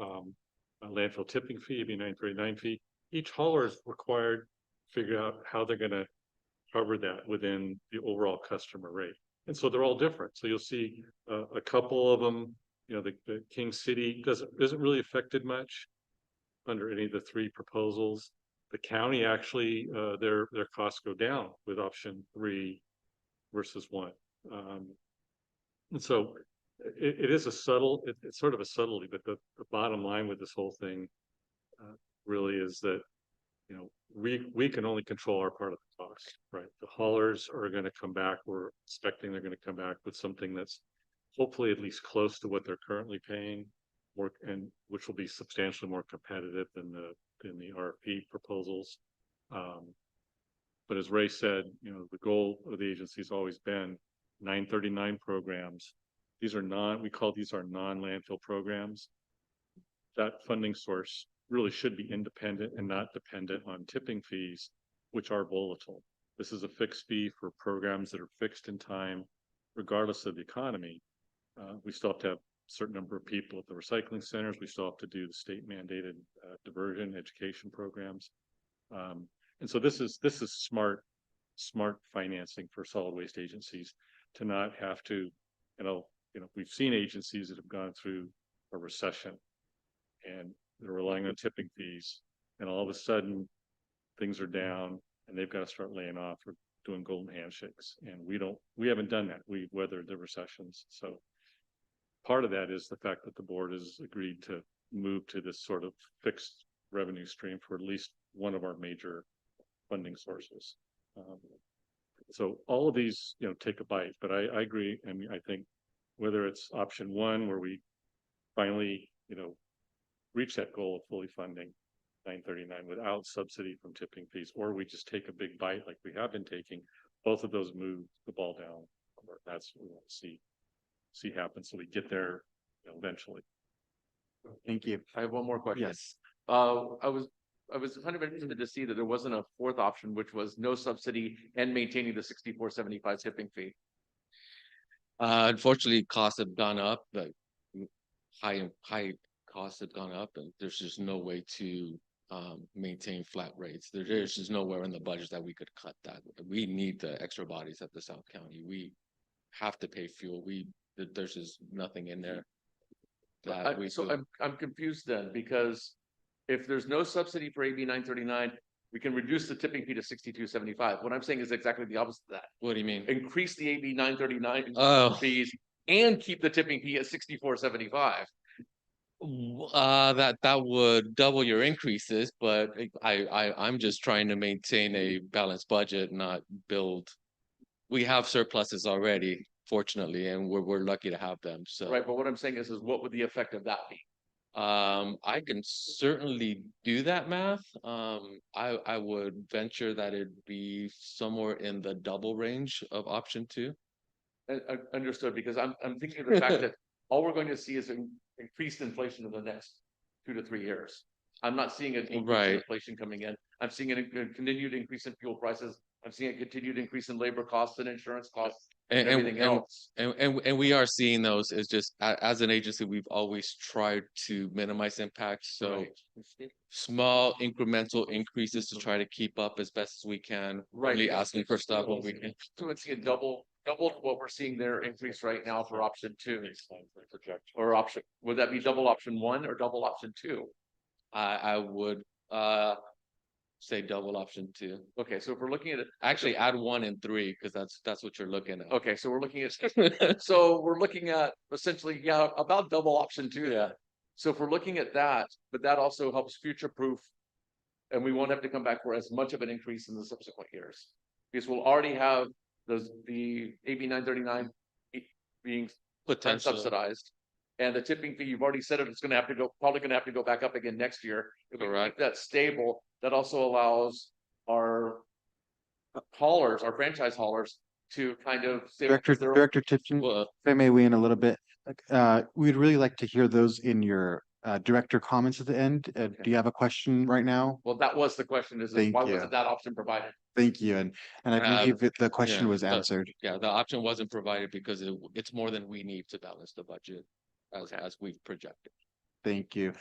landfill tipping fee, AB 939 fee. Each hauler is required to figure out how they're going to cover that within the overall customer rate. And so they're all different. So you'll see a couple of them, you know, the King City isn't really affected much under any of the three proposals. The county actually, their costs go down with option 3 versus 1. And so it is a subtle, it's sort of a subtlety, but the bottom line with this whole thing really is that, you know, we can only control our part of the cost, right? The haulers are going to come back. We're expecting they're going to come back with something that's hopefully at least close to what they're currently paying, and which will be substantially more competitive than the RFP proposals. But as Ray said, you know, the goal of the agency has always been 939 programs. These are we call these our non-landfill programs. That funding source really should be independent and not dependent on tipping fees, which are volatile. This is a fixed fee for programs that are fixed in time, regardless of the economy. We still have to have a certain number of people at the recycling centers. We still have to do the state mandated diversion education programs. And so this is smart financing for solid waste agencies to not have to, we've seen agencies that have gone through a recession and they're relying on tipping fees, and all of a sudden things are down and they've got to start laying off or doing golden handshakes. And we haven't done that. We've weathered the recessions. So part of that is the fact that the board has agreed to move to this sort of fixed revenue stream for at least one of our major funding sources. So all of these, take a bite, but I agree. I mean, I think whether it's option 1, where we finally, reach that goal of fully funding 939 without subsidy from tipping fees, or we just take a big bite like we have been taking, both of those move the ball down. That's what we want to see happen, so we get there eventually. Thank you. I have one more question. Yes. I was kind of interested to see that there wasn't a fourth option, which was no subsidy and maintaining the 64.75 tipping fee. Unfortunately, costs have gone up, but high costs have gone up, and there's just no way to maintain flat rates. There's just nowhere in the budget that we could cut that. We need the extra bodies at the South County. We have to pay fuel. There's just nothing in there. I'm confused then, because if there's no subsidy for AB 939, we can reduce the tipping fee to 62.75. What I'm saying is exactly the opposite of that. What do you mean? Increase the AB 939 fees and keep the tipping fee at 64.75. That would double your increases, but I'm just trying to maintain a balanced budget, not build. We have surpluses already, fortunately, and we're lucky to have them. So right, but what I'm saying is what would the effect of that be? I can certainly do that math. I would venture that it'd be somewhere in the double range of option 2. Understood, because I'm thinking of the fact that all we're going to see is increased inflation in the next 2 to 3 years. I'm not seeing an increase in inflation coming in. I'm seeing a continued increase in fuel prices. I'm seeing a continued increase in labor costs and insurance costs and everything else. And we are seeing those. Is just as an agency, we've always tried to minimize impacts. So small incremental increases to try to keep up as best as we can. Right. Only asking for stuff when we can. So let's see a double what we're seeing there increase right now for option 2. Or option, would that be double option 1 or double option 2? I would say double option 2. Okay, so if we're looking at it, actually add 1 and 3, because that's what you're looking at. Okay, so we're looking at essentially about double option 2. Yeah. So if we're looking at that, but that also helps future proof, and we won't have to come back for as much of an increase in the subsequent years, because we'll already have the AB 939 being subsidized. And the tipping fee, you've already said it's going to have to go, probably going to have to go back up again next year. If we keep that stable, that also allows our haulers, our franchise haulers, to kind of Director Tipton, if I may weigh in a little bit. We'd really like to hear those in your director comments at the end. Do you have a question right now? Well, that was the question, Thank why you. wasn't that option provided? Thank you, and I believe the question Yeah, was answered. Yeah, the option wasn't provided because it's more than we need to balance the budget as we've projected. Thank you.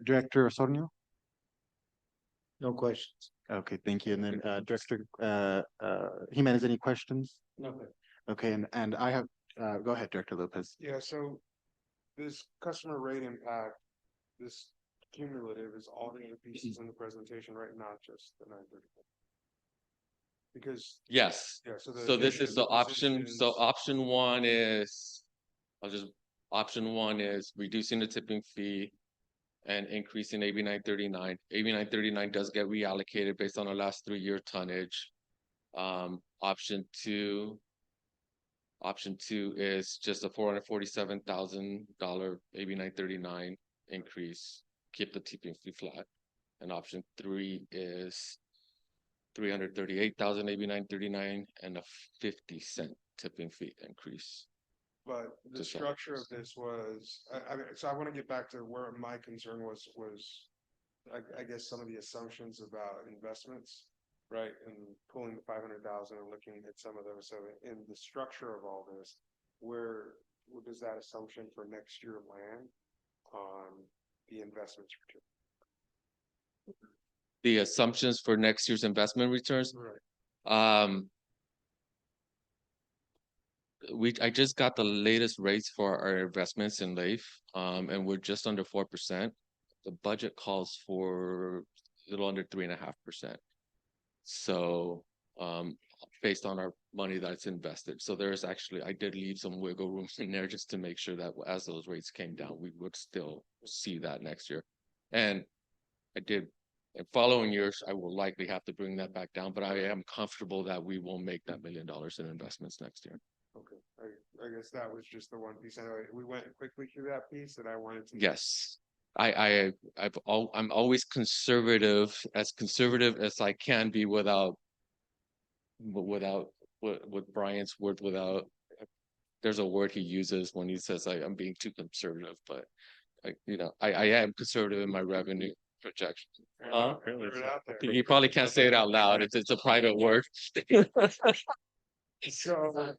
Director Osornio? No questions. Okay, thank you. And then Director Jimenez, any questions? No. Okay, and I have, go ahead, Director Lopez. Yeah, so this customer rate impact, this cumulative is all the other pieces in the presentation, right? Not just the 930. Because. Yes. Yeah, so So this is the option. So positions- option one is, option one is reducing the tipping fee and increasing AB 939. AB 939 does get reallocated based on our last 3-year tonnage. Option two is just a $447,000 AB 939 increase, keep the tipping fee flat. And option three is 338,000 AB 939 and a 50-cent tipping fee increase. But the to structure of salaries. this was, I mean, so I want to get back to where my concern was, I guess some of the assumptions about investments, right? And pulling the 500,000 and looking at some of those. So in the structure of all this, where does that assumption for next year land on the investments? The assumptions for next year's investment returns. Right. I just got the latest rates for our investments in Leaf, and we're just under 4%. The budget calls for a little under 3.5%. So, based on our money that's invested. So there's actually, I did leave some wiggle room in there just to make sure that as those rates came down, we would still see that next year. And I did. In following years, I will likely have to bring that back down, but I am comfortable that we will make that $1 million in investments next year. Okay, I guess that was just the one piece. Anyway, we went quickly through that piece that I wanted to. Yes, I'm always conservative as I can be without with Brian's word without. There's a word he uses when he says I'm being too conservative, but I am conservative in my revenue projection. You probably can't say it out loud. It's a private word. So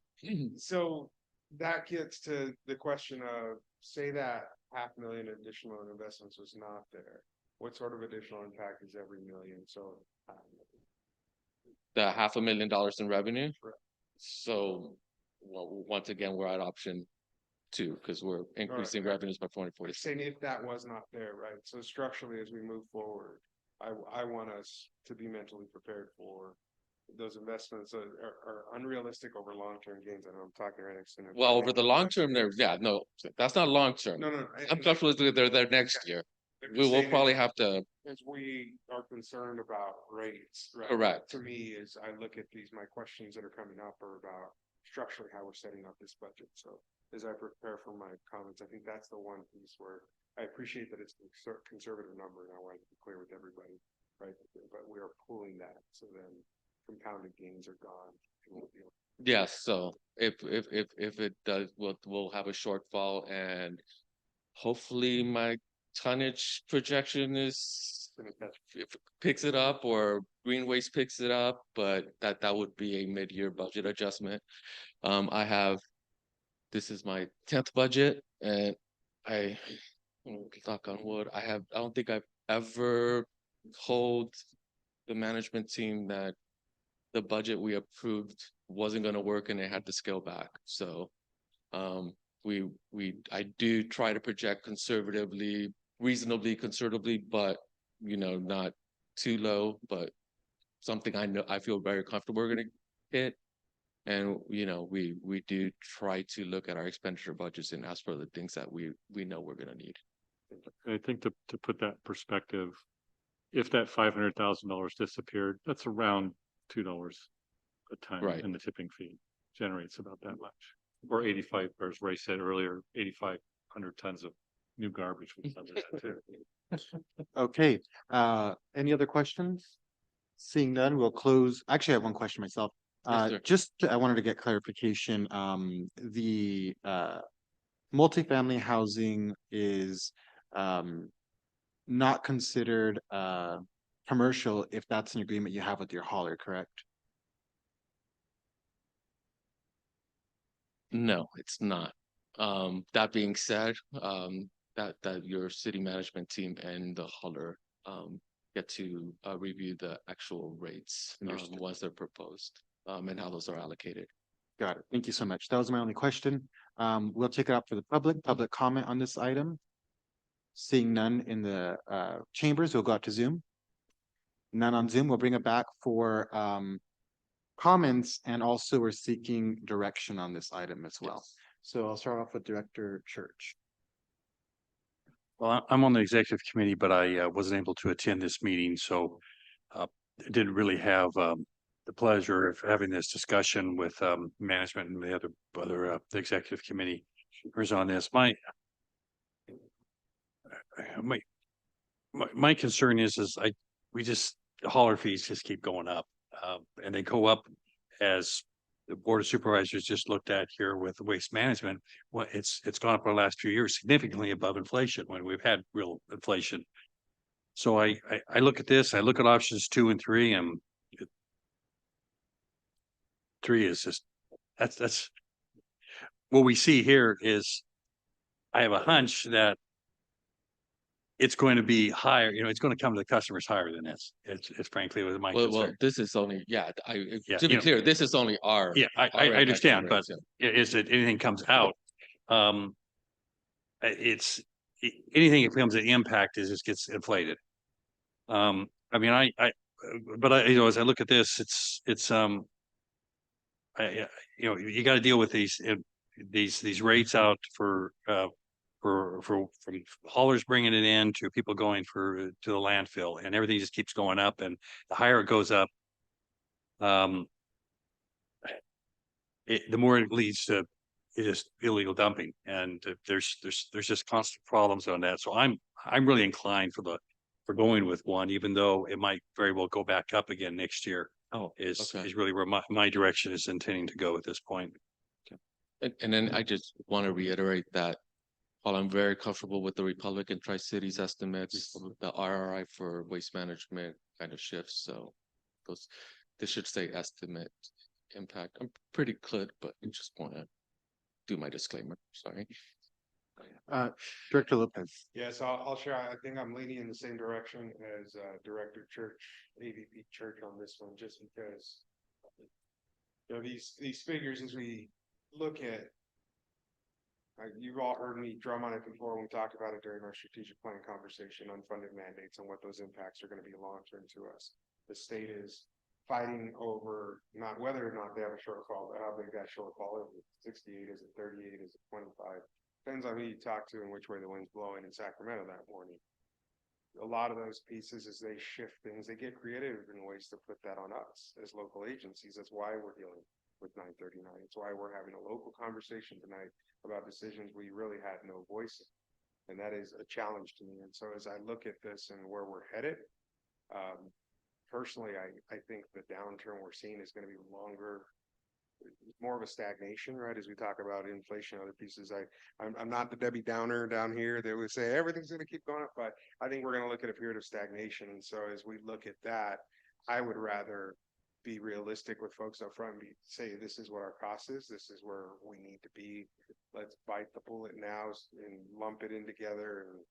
that gets to the question of, say that $500,000 additional in investments was not there. What sort of additional impact is every million? So. The $500,000 in revenue. Right. So, well, once again, we're at option two because we're increasing revenues by 40. Saying if that was not there, right? So structurally, as we move forward, I want us to be mentally prepared for those investments are unrealistic over long-term gains. I know I'm talking right next to it. Well, over the long term, no, that's not long term. No. I'm comfortable with they're there next year. We will probably have to. As we are concerned about rates, right? Correct. To me, as I look at my questions that are coming up are about structurally how we're setting up this budget. So as I prepare for my comments, I think that's the one piece where I appreciate that it's a conservative number, and I want to be clear with everybody, right? But we are pulling that, so then compounded gains are gone. Yes, so if it does, we'll have a shortfall, and hopefully my tonnage projection is if it picks it up or green waste picks it up, but that would be a mid-year budget adjustment. This is my 10th budget, and I knock on wood, I don't think I've ever told the management team that the budget we approved wasn't going to work and they had to scale back. So I do try to project conservatively, reasonably conservatively, but not too low, but something I feel very comfortable we're going to hit. And we do try to look at our expenditure budgets and ask for the things that we know we're going to need. I think to put that perspective, if that $500,000 disappeared, that's around $2 a ton Right. in the tipping fee, generates about that much. Or 85, or as Ray said earlier, 8,500 tons of new garbage was under that too. Okay, any other questions? Seeing none, we'll close. Actually, I have one question myself. Yes, sir. I wanted to get clarification. The multifamily housing is not considered commercial if that's an agreement you have with your hauler, correct? No, it's not. That being said, that your city management team and the hauler get to review the actual rates Understood. once they're proposed and how those are allocated. Got it. Thank you so much. That was my only question. We'll take it up for the public comment on this item. Seeing none in the chambers, we'll go out to Zoom. None on Zoom. We'll bring it back for comments, and also we're seeking direction on this item as well. So I'll start off with Director Church. Well, I'm on the executive committee, but I wasn't able to attend this meeting, so didn't really have the pleasure of having this discussion with management and the other the executive committee members on this. My concern is the hauler fees just keep going up, and they go up as the Board of Supervisors just looked at here with waste management. Well, it's gone up for the last few years significantly above inflation when we've had real inflation. So I look at this, I look at options 2 and 3, and 3 is just, that's what we see here is, I have a hunch that it's going to be higher, it's going to come to the customers higher than this. It's frankly with my Well, concern. this is only, Yeah, to be clear, this is only our. Yeah, I understand, but is it anything comes out? It's anything that becomes an impact is just gets inflated. I mean, but as I look at this, it's you got to deal with these rates out for from haulers bringing it in to people going to the landfill, and everything just keeps going up, and the higher it goes up, the more it leads to just illegal dumping, and there's just constant problems on that. So I'm really inclined for going with 1, even though it might very well go back up again next year. Is really where my direction is intending to go at this point. And then I just want to reiterate that while I'm very comfortable with the Republican Tri-Cities estimates, the RRI for waste management kind of shifts. So this should say estimate impact. I'm pretty clear, but I just want to do my disclaimer. Sorry. Director Lopez. Yes, I'll share. I think I'm leaning in the same direction as Director Church, AVP Church on this one, just because these figures, as we look at, you've all heard me drum on it before when we talked about it during our strategic plan conversation, unfunded mandates and what those impacts are going to be long-term to us. The state is fighting over not whether or not they have a shortfall, but how big that shortfall is. Is it 68, is it 38, is it 25? Depends on who you talk to and which way the wind's blowing in Sacramento that morning. A lot of those pieces, as they shift things, they get creative in ways to put that on us as local agencies. That's why we're dealing with 939. It's why we're having a local conversation tonight about decisions we really had no voice in. And that is a challenge to me. And so as I look at this and where we're headed, personally, I think the downturn we're seeing is going to be longer, more of a stagnation, right? As we talk about inflation, other pieces, I'm not the Debbie Downer down here that would say everything's going to keep going up, but I think we're going to look at a period of stagnation. And so as we look at that, I would rather be realistic with folks up front and say, this is what our cost is. This is where we need to be. Let's bite the bullet now and lump it in together and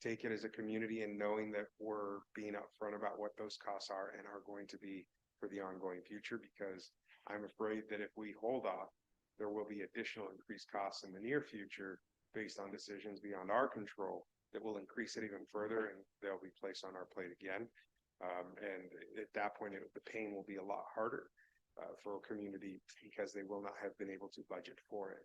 take it as a community, and knowing that we're being upfront about what those costs are and are going to be for the ongoing future, because I'm afraid that if we hold off, there will be additional increased costs in the near future based on decisions beyond our control that will increase it even further, and they'll be placed on our plate again. And at that point, the pain will be a lot harder for a community because they will not have been able to budget for it.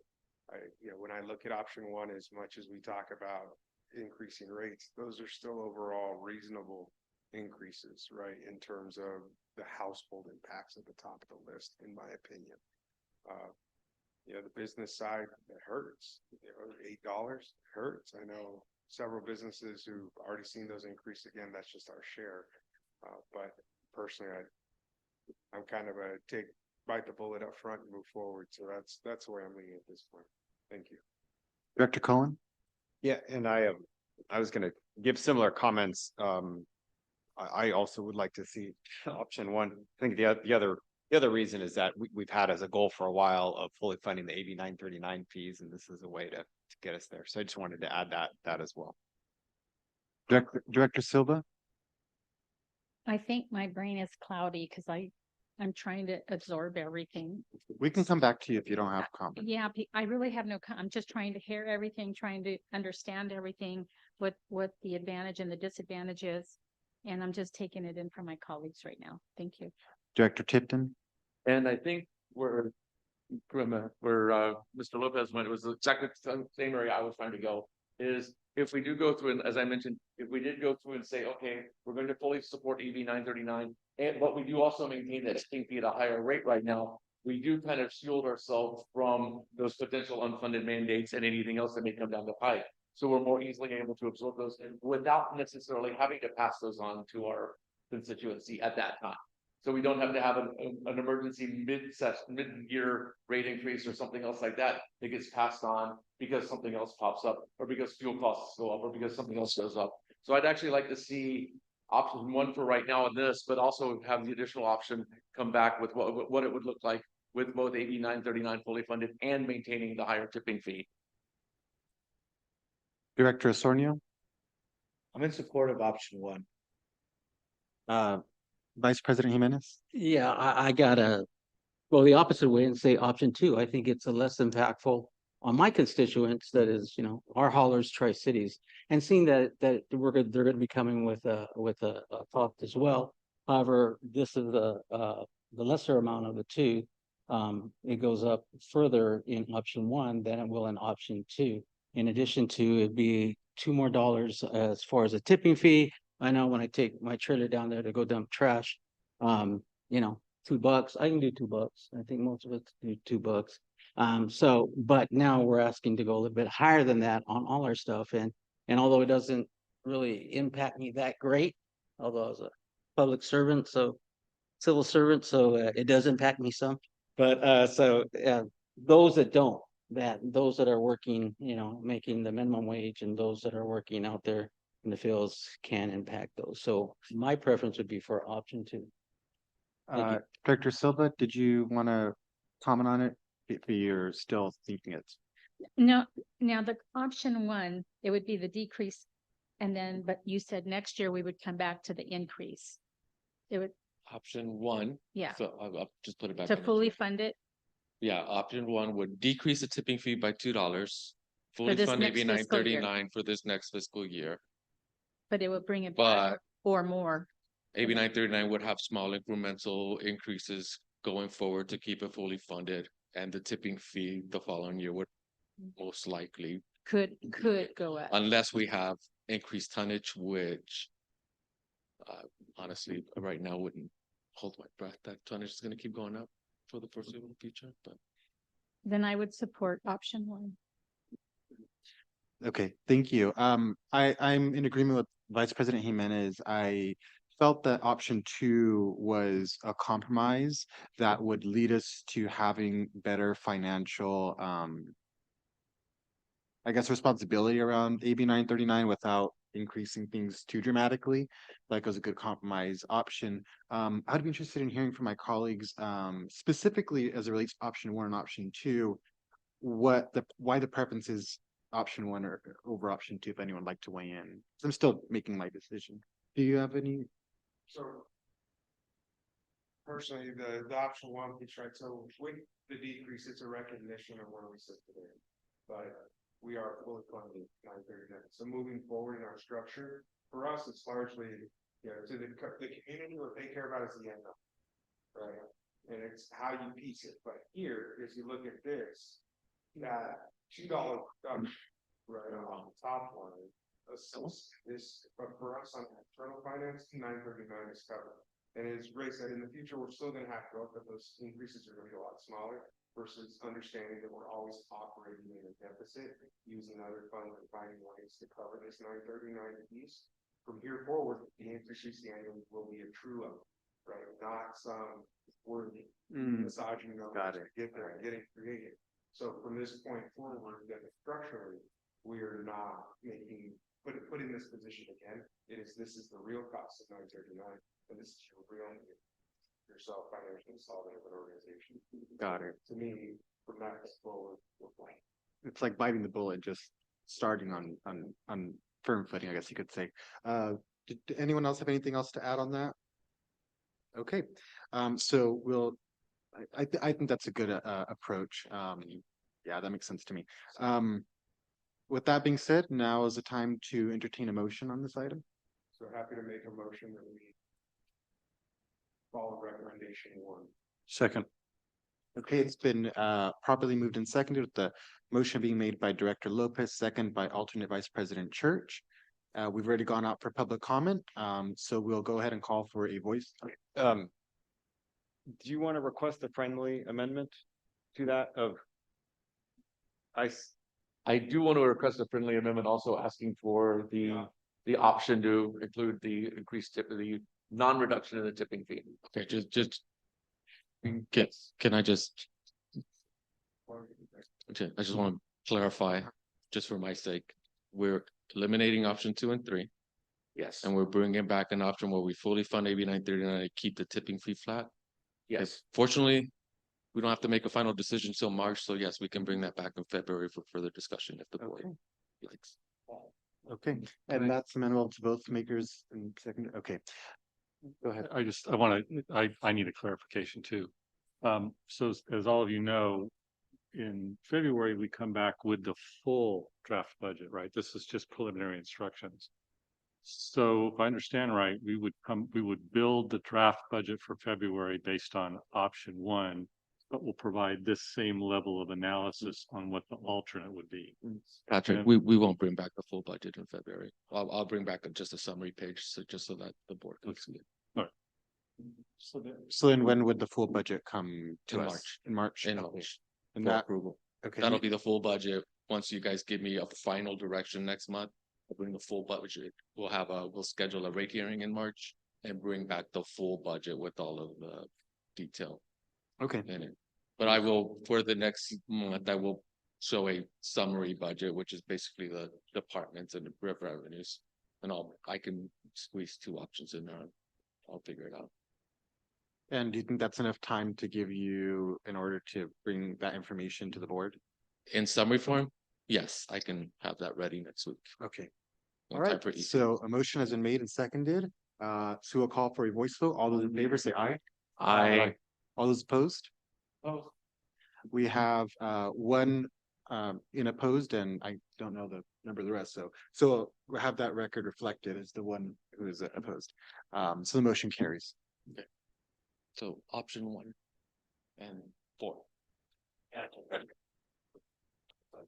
When I look at option 1, as much as we talk about increasing rates, those are still overall reasonable increases, right? In terms of the household impacts at the top of the list, in my opinion. The business side, it hurts. $8 hurts. I know several businesses who've already seen those increase again. That's just our share. But personally, I'm kind of bite the bullet up front and move forward. So that's the way I'm leaning at this point. Thank you. Director Cohen? Yeah, and I was gonna give similar comments. I also would like to see option one. I think the other reason is that we've had as a goal for a while of fully funding the AB 939 fees, and this is a way to get us there. So I just wanted to add that as well. Director Silva? I think my brain is cloudy because I'm trying to absorb everything. We can come back to you if you don't have comments. Yeah, I really have no, I'm just trying to hear everything, trying to understand everything, what the advantage and the disadvantage is. And I'm just taking it in from my colleagues right now. Thank you. Director Tipton? And I think where Mr. Lopez went, it was exactly the same area I was trying to go, is if we do go through, and as I mentioned, if we did go through and say, okay, we're going to fully support EV 939, but we do also maintain that tipping fee at a higher rate right now, we do kind of shield ourselves from those potential unfunded mandates and anything else that may come down the pipe. So we're more easily able to absorb those and without necessarily having to pass those on to our constituency at that time. So we don't have to have an emergency mid-year rate increase or something else like that. That gets passed on because something else pops up or because fuel costs go up or because something else goes up. So I'd actually like to see option one for right now in this, but also have the additional option come back with what it would look like with both AB 939 fully funded and maintaining the higher tipping fee. Director Osornio? I'm in support of option one. Vice President Jimenez? Yeah, I gotta go the opposite way and say option two. I think it's a less impactful on my constituents, that is, our haulers, Tri-Cities, and seeing that they're going to be coming with a thought as well. However, this is the lesser amount of the two. It goes up further in option one than it will in option two. In addition to it'd be $2 more as far as a tipping fee. I know when I take my trailer down there to go dump trash, $2, I can do $2. I think most of us do $2. But now we're asking to go a little bit higher than that on all our stuff. And although it doesn't really impact me that great, although I was a public servant, civil servant, it does impact me some. But those that are working, making the minimum wage, and those that are working out there in the fields can impact those. So my preference would be for option two. Director Silva, did you want to comment on it? If you're still thinking it. No, now the option one, it would be the decrease. And then, but you said next year we would come back to the increase. It would. Option one. Yeah. So I'll just put it back. To fully fund it. Yeah, option one would decrease the tipping fee by $2. Fully this fund next AB fiscal year. 939 for this next fiscal year. But it would bring it back or more. AB 939 would have small incremental increases going forward to keep it fully funded, and the tipping fee the following year would most likely could go up unless we have increased tonnage, which honestly right now wouldn't hold my breath that tonnage is going to keep going up for the foreseeable future. But then I would support option one. Okay, thank you. I'm in agreement with Vice President Jimenez. I felt that option two was a compromise that would lead us to having better financial, I guess, responsibility around AB 939 without increasing things too dramatically. Like, it was a good compromise option. I'd be interested in hearing from my colleagues, specifically as it relates to option one and option two, why the preference is option one or over option two, if anyone would like to weigh in. So I'm still making my decision. Do you have any? So personally, the option one piece, right? So with the decrease, it's a recognition of where we sit today. But we are fully funded 939. So moving forward in our structure, for us, it's largely, to the community, what they care about is the end of it, right? And it's how you piece it. But here, as you look at this, that $2 reduction right on the top line, but for us on internal finance, 939 is covered. And as Ray said, in the future, we're still going to have growth, but those increases are going to be a lot smaller versus understanding that we're always operating in a deficit, using other funds and finding ways to cover this 939 piece. From here forward, the increase annually will be a true up, right? Not some worthy massaging numbers to get there and getting creative. So from this point forward, then structurally, we're not putting this position again. This is the real cost of 939, and this is your real, yourself financially solving of an organization. Got it. To me, from that forward, we're fine. It's like biting the bullet, just starting on firm footing, I guess you could say. Did anyone else have anything else to add on that? Okay, so I think that's a good approach. Yeah, that makes sense to me. With that being said, now is the time to entertain a motion on this item. So happy to make a motion that we follow recommendation 1. Second. Okay, it's been properly moved and seconded with the motion being made by Director Lopez, second by alternate Vice President Church. We've already gone out for public comment, so we'll go ahead and call for a voice. Do you want to request a friendly amendment to that of? I do want to request a friendly amendment also asking for the option to include the increased tip, the non-reduction in the tipping fee. Okay, can I just, okay, I just want to clarify, just for my sake, we're eliminating option 2 and 3. Yes. And we're bringing back an option where we fully fund AB 939 and keep the tipping fee flat. Yes. Fortunately, we don't have to make a final decision till March, so yes, we can bring that back in February for further discussion if the board likes. Okay, and that's amenable to both makers and second. Okay, go ahead. I need a clarification too. So as all of you know, in February, we come back with the full draft budget, right? This is just preliminary instructions. So if I understand right, we would build the draft budget for February based on option 1, but we'll provide this same level of analysis on what the alternate would be. Patrick, we won't bring back the full budget in February. I'll bring back just a summary page, so just so that the board can see it. All right. So then when would the full budget come to In us? March. In March? In Okay. March. And For that, approval. okay. That'll be the full budget. Once you guys give me a final direction next month, I'll bring the full budget. We'll schedule a rate hearing in March and bring back the full budget with all of the detail. Okay. In it. But I will, for the next month, I will show a summary budget, which is basically the departments and the revenues. And I can squeeze 2 options in there. I'll figure it out. And do you think that's enough time to give you in order to bring that information to the board? In summary form, yes, I can have that ready next week. Okay. No All time right, for each. so a motion has been made and seconded. So we'll call for a voice vote. All those in favor say aye. Aye. All those opposed? Oh. We have one in opposed, and I don't know the number of the rest, so we'll have that record reflected as the one who is opposed. So the motion carries. Okay. So option 1 and 4.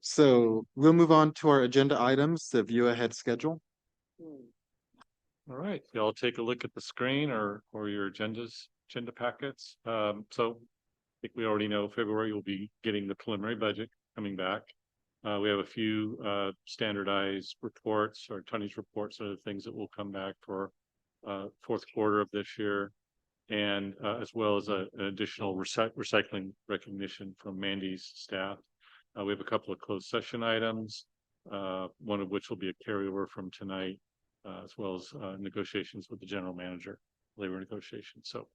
So we'll move on to our agenda items, the view ahead schedule. All right, y'all take a look at the screen or your agenda packets. So I think we already know February will be getting the preliminary budget coming back. We have a few standardized reports or tonnage reports, other things that will come back for fourth quarter of this year. And as well as an additional recycling recognition from Mandy's staff. We have a couple of closed session items, one of which will be a carryover from tonight, as well as negotiations with the general manager, labor negotiations. So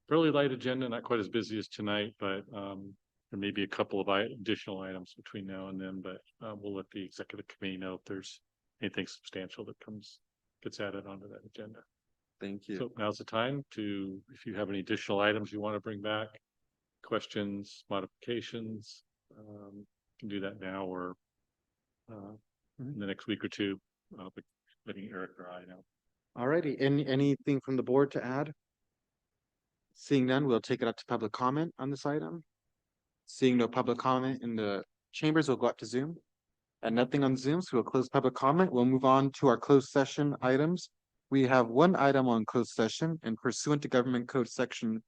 fairly light agenda, not quite as busy as tonight, but there may be a couple of additional items between now and then, but we'll let the executive committee know if there's anything substantial that gets added onto that agenda. Thank you. So now's the time to, if you have any additional items you want to bring back, questions, modifications, can do that now or in the next week or two, letting Eric or I know. All righty, anything from the board to add? Seeing none, we'll take it up to public comment on this item. Seeing no public comment in the chambers, we'll go up to Zoom. And nothing on Zoom, so we'll close public comment. We'll move on to our closed session items. We have one item on closed session and pursuant to Government Code Section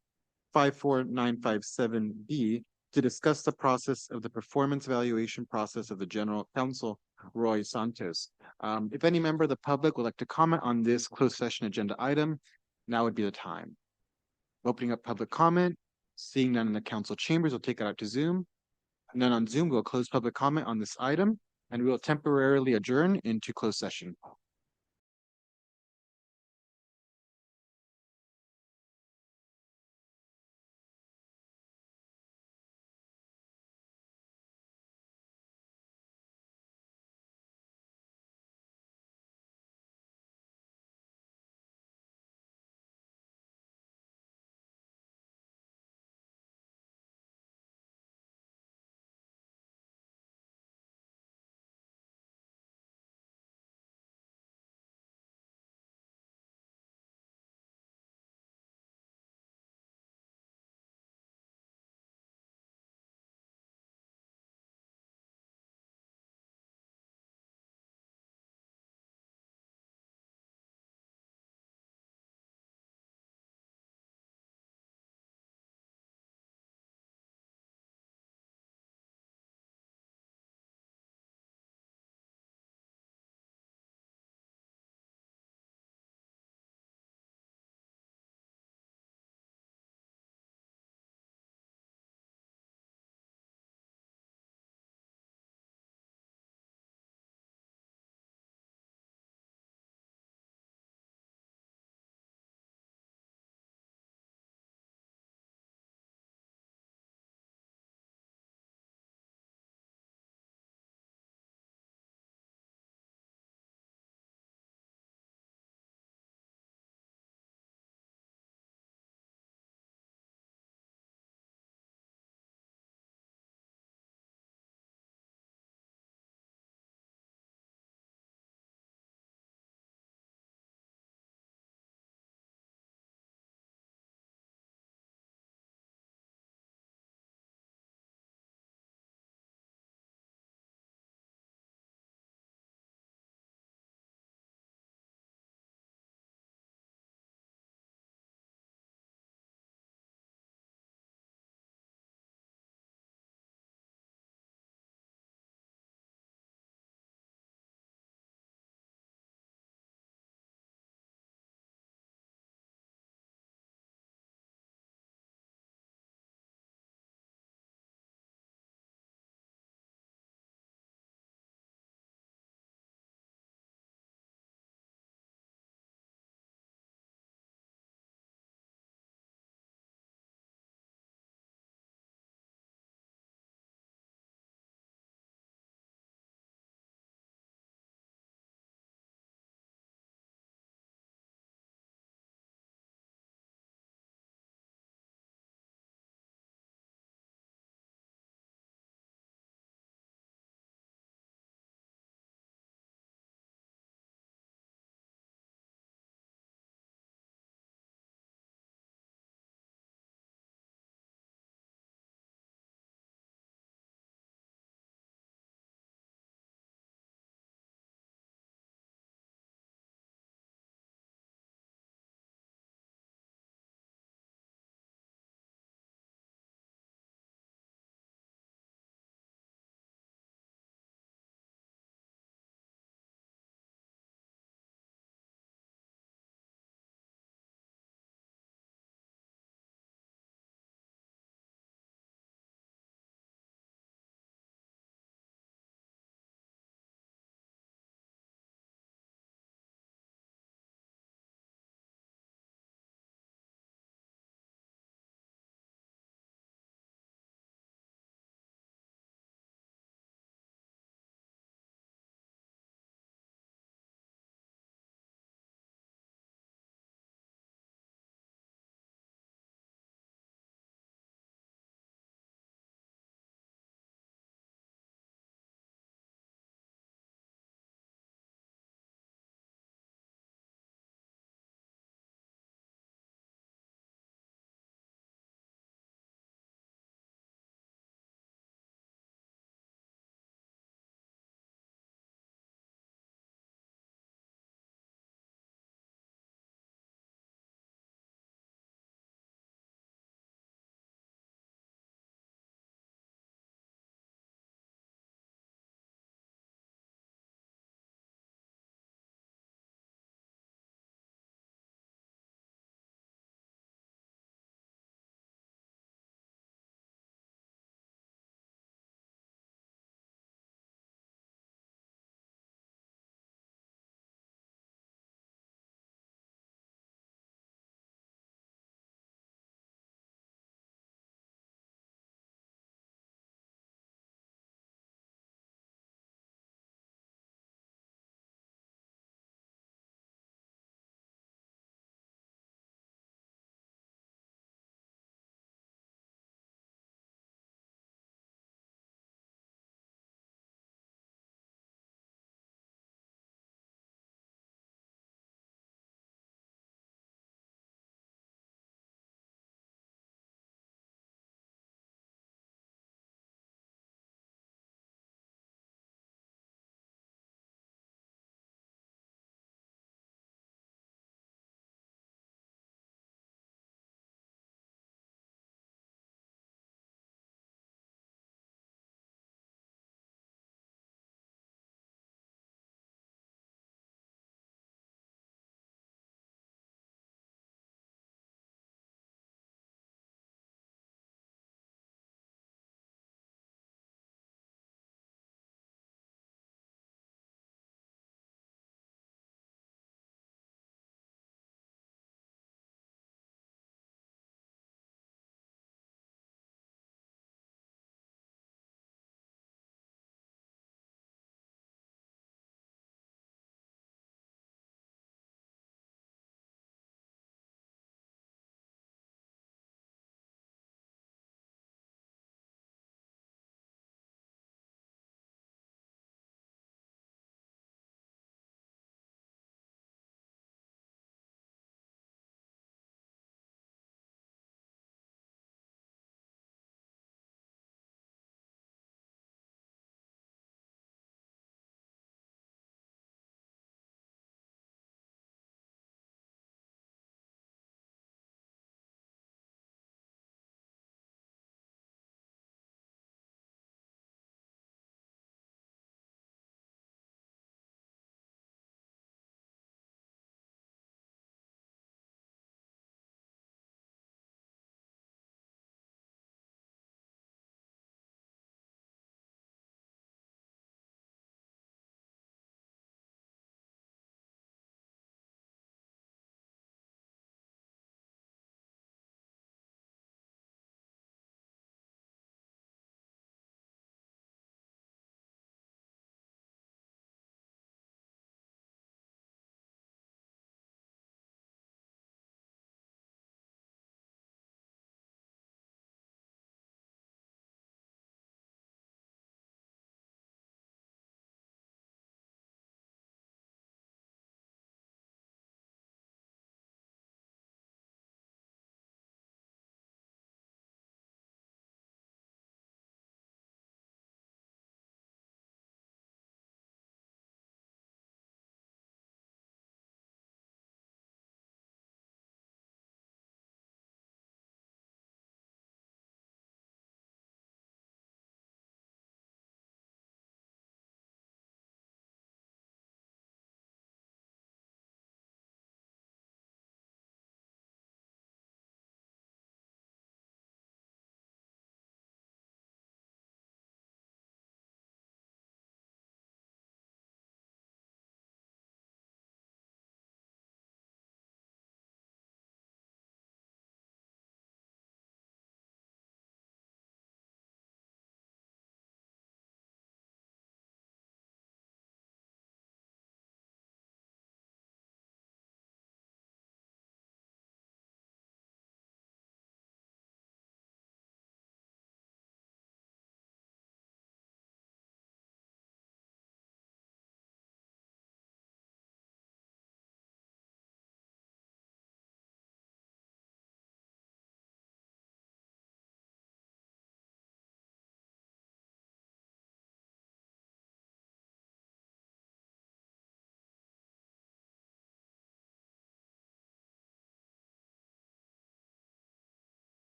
54957B to discuss the process of the performance evaluation process of the General Counsel, Roy Santos. If any member of the public would like to comment on this closed session agenda item, now would be the time. Opening up public comment, seeing none in the council chambers, we'll take it out to Zoom. None on Zoom. We'll close public comment on this item and we will temporarily adjourn into closed session.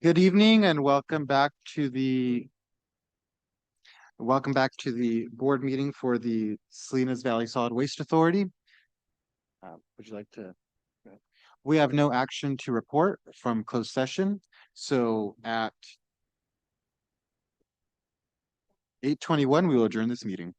Good evening and welcome back to the board meeting for the Salinas Valley Solid Waste Authority. Would you like to? We have no action to report from closed session, so at 8:21, we will adjourn this meeting.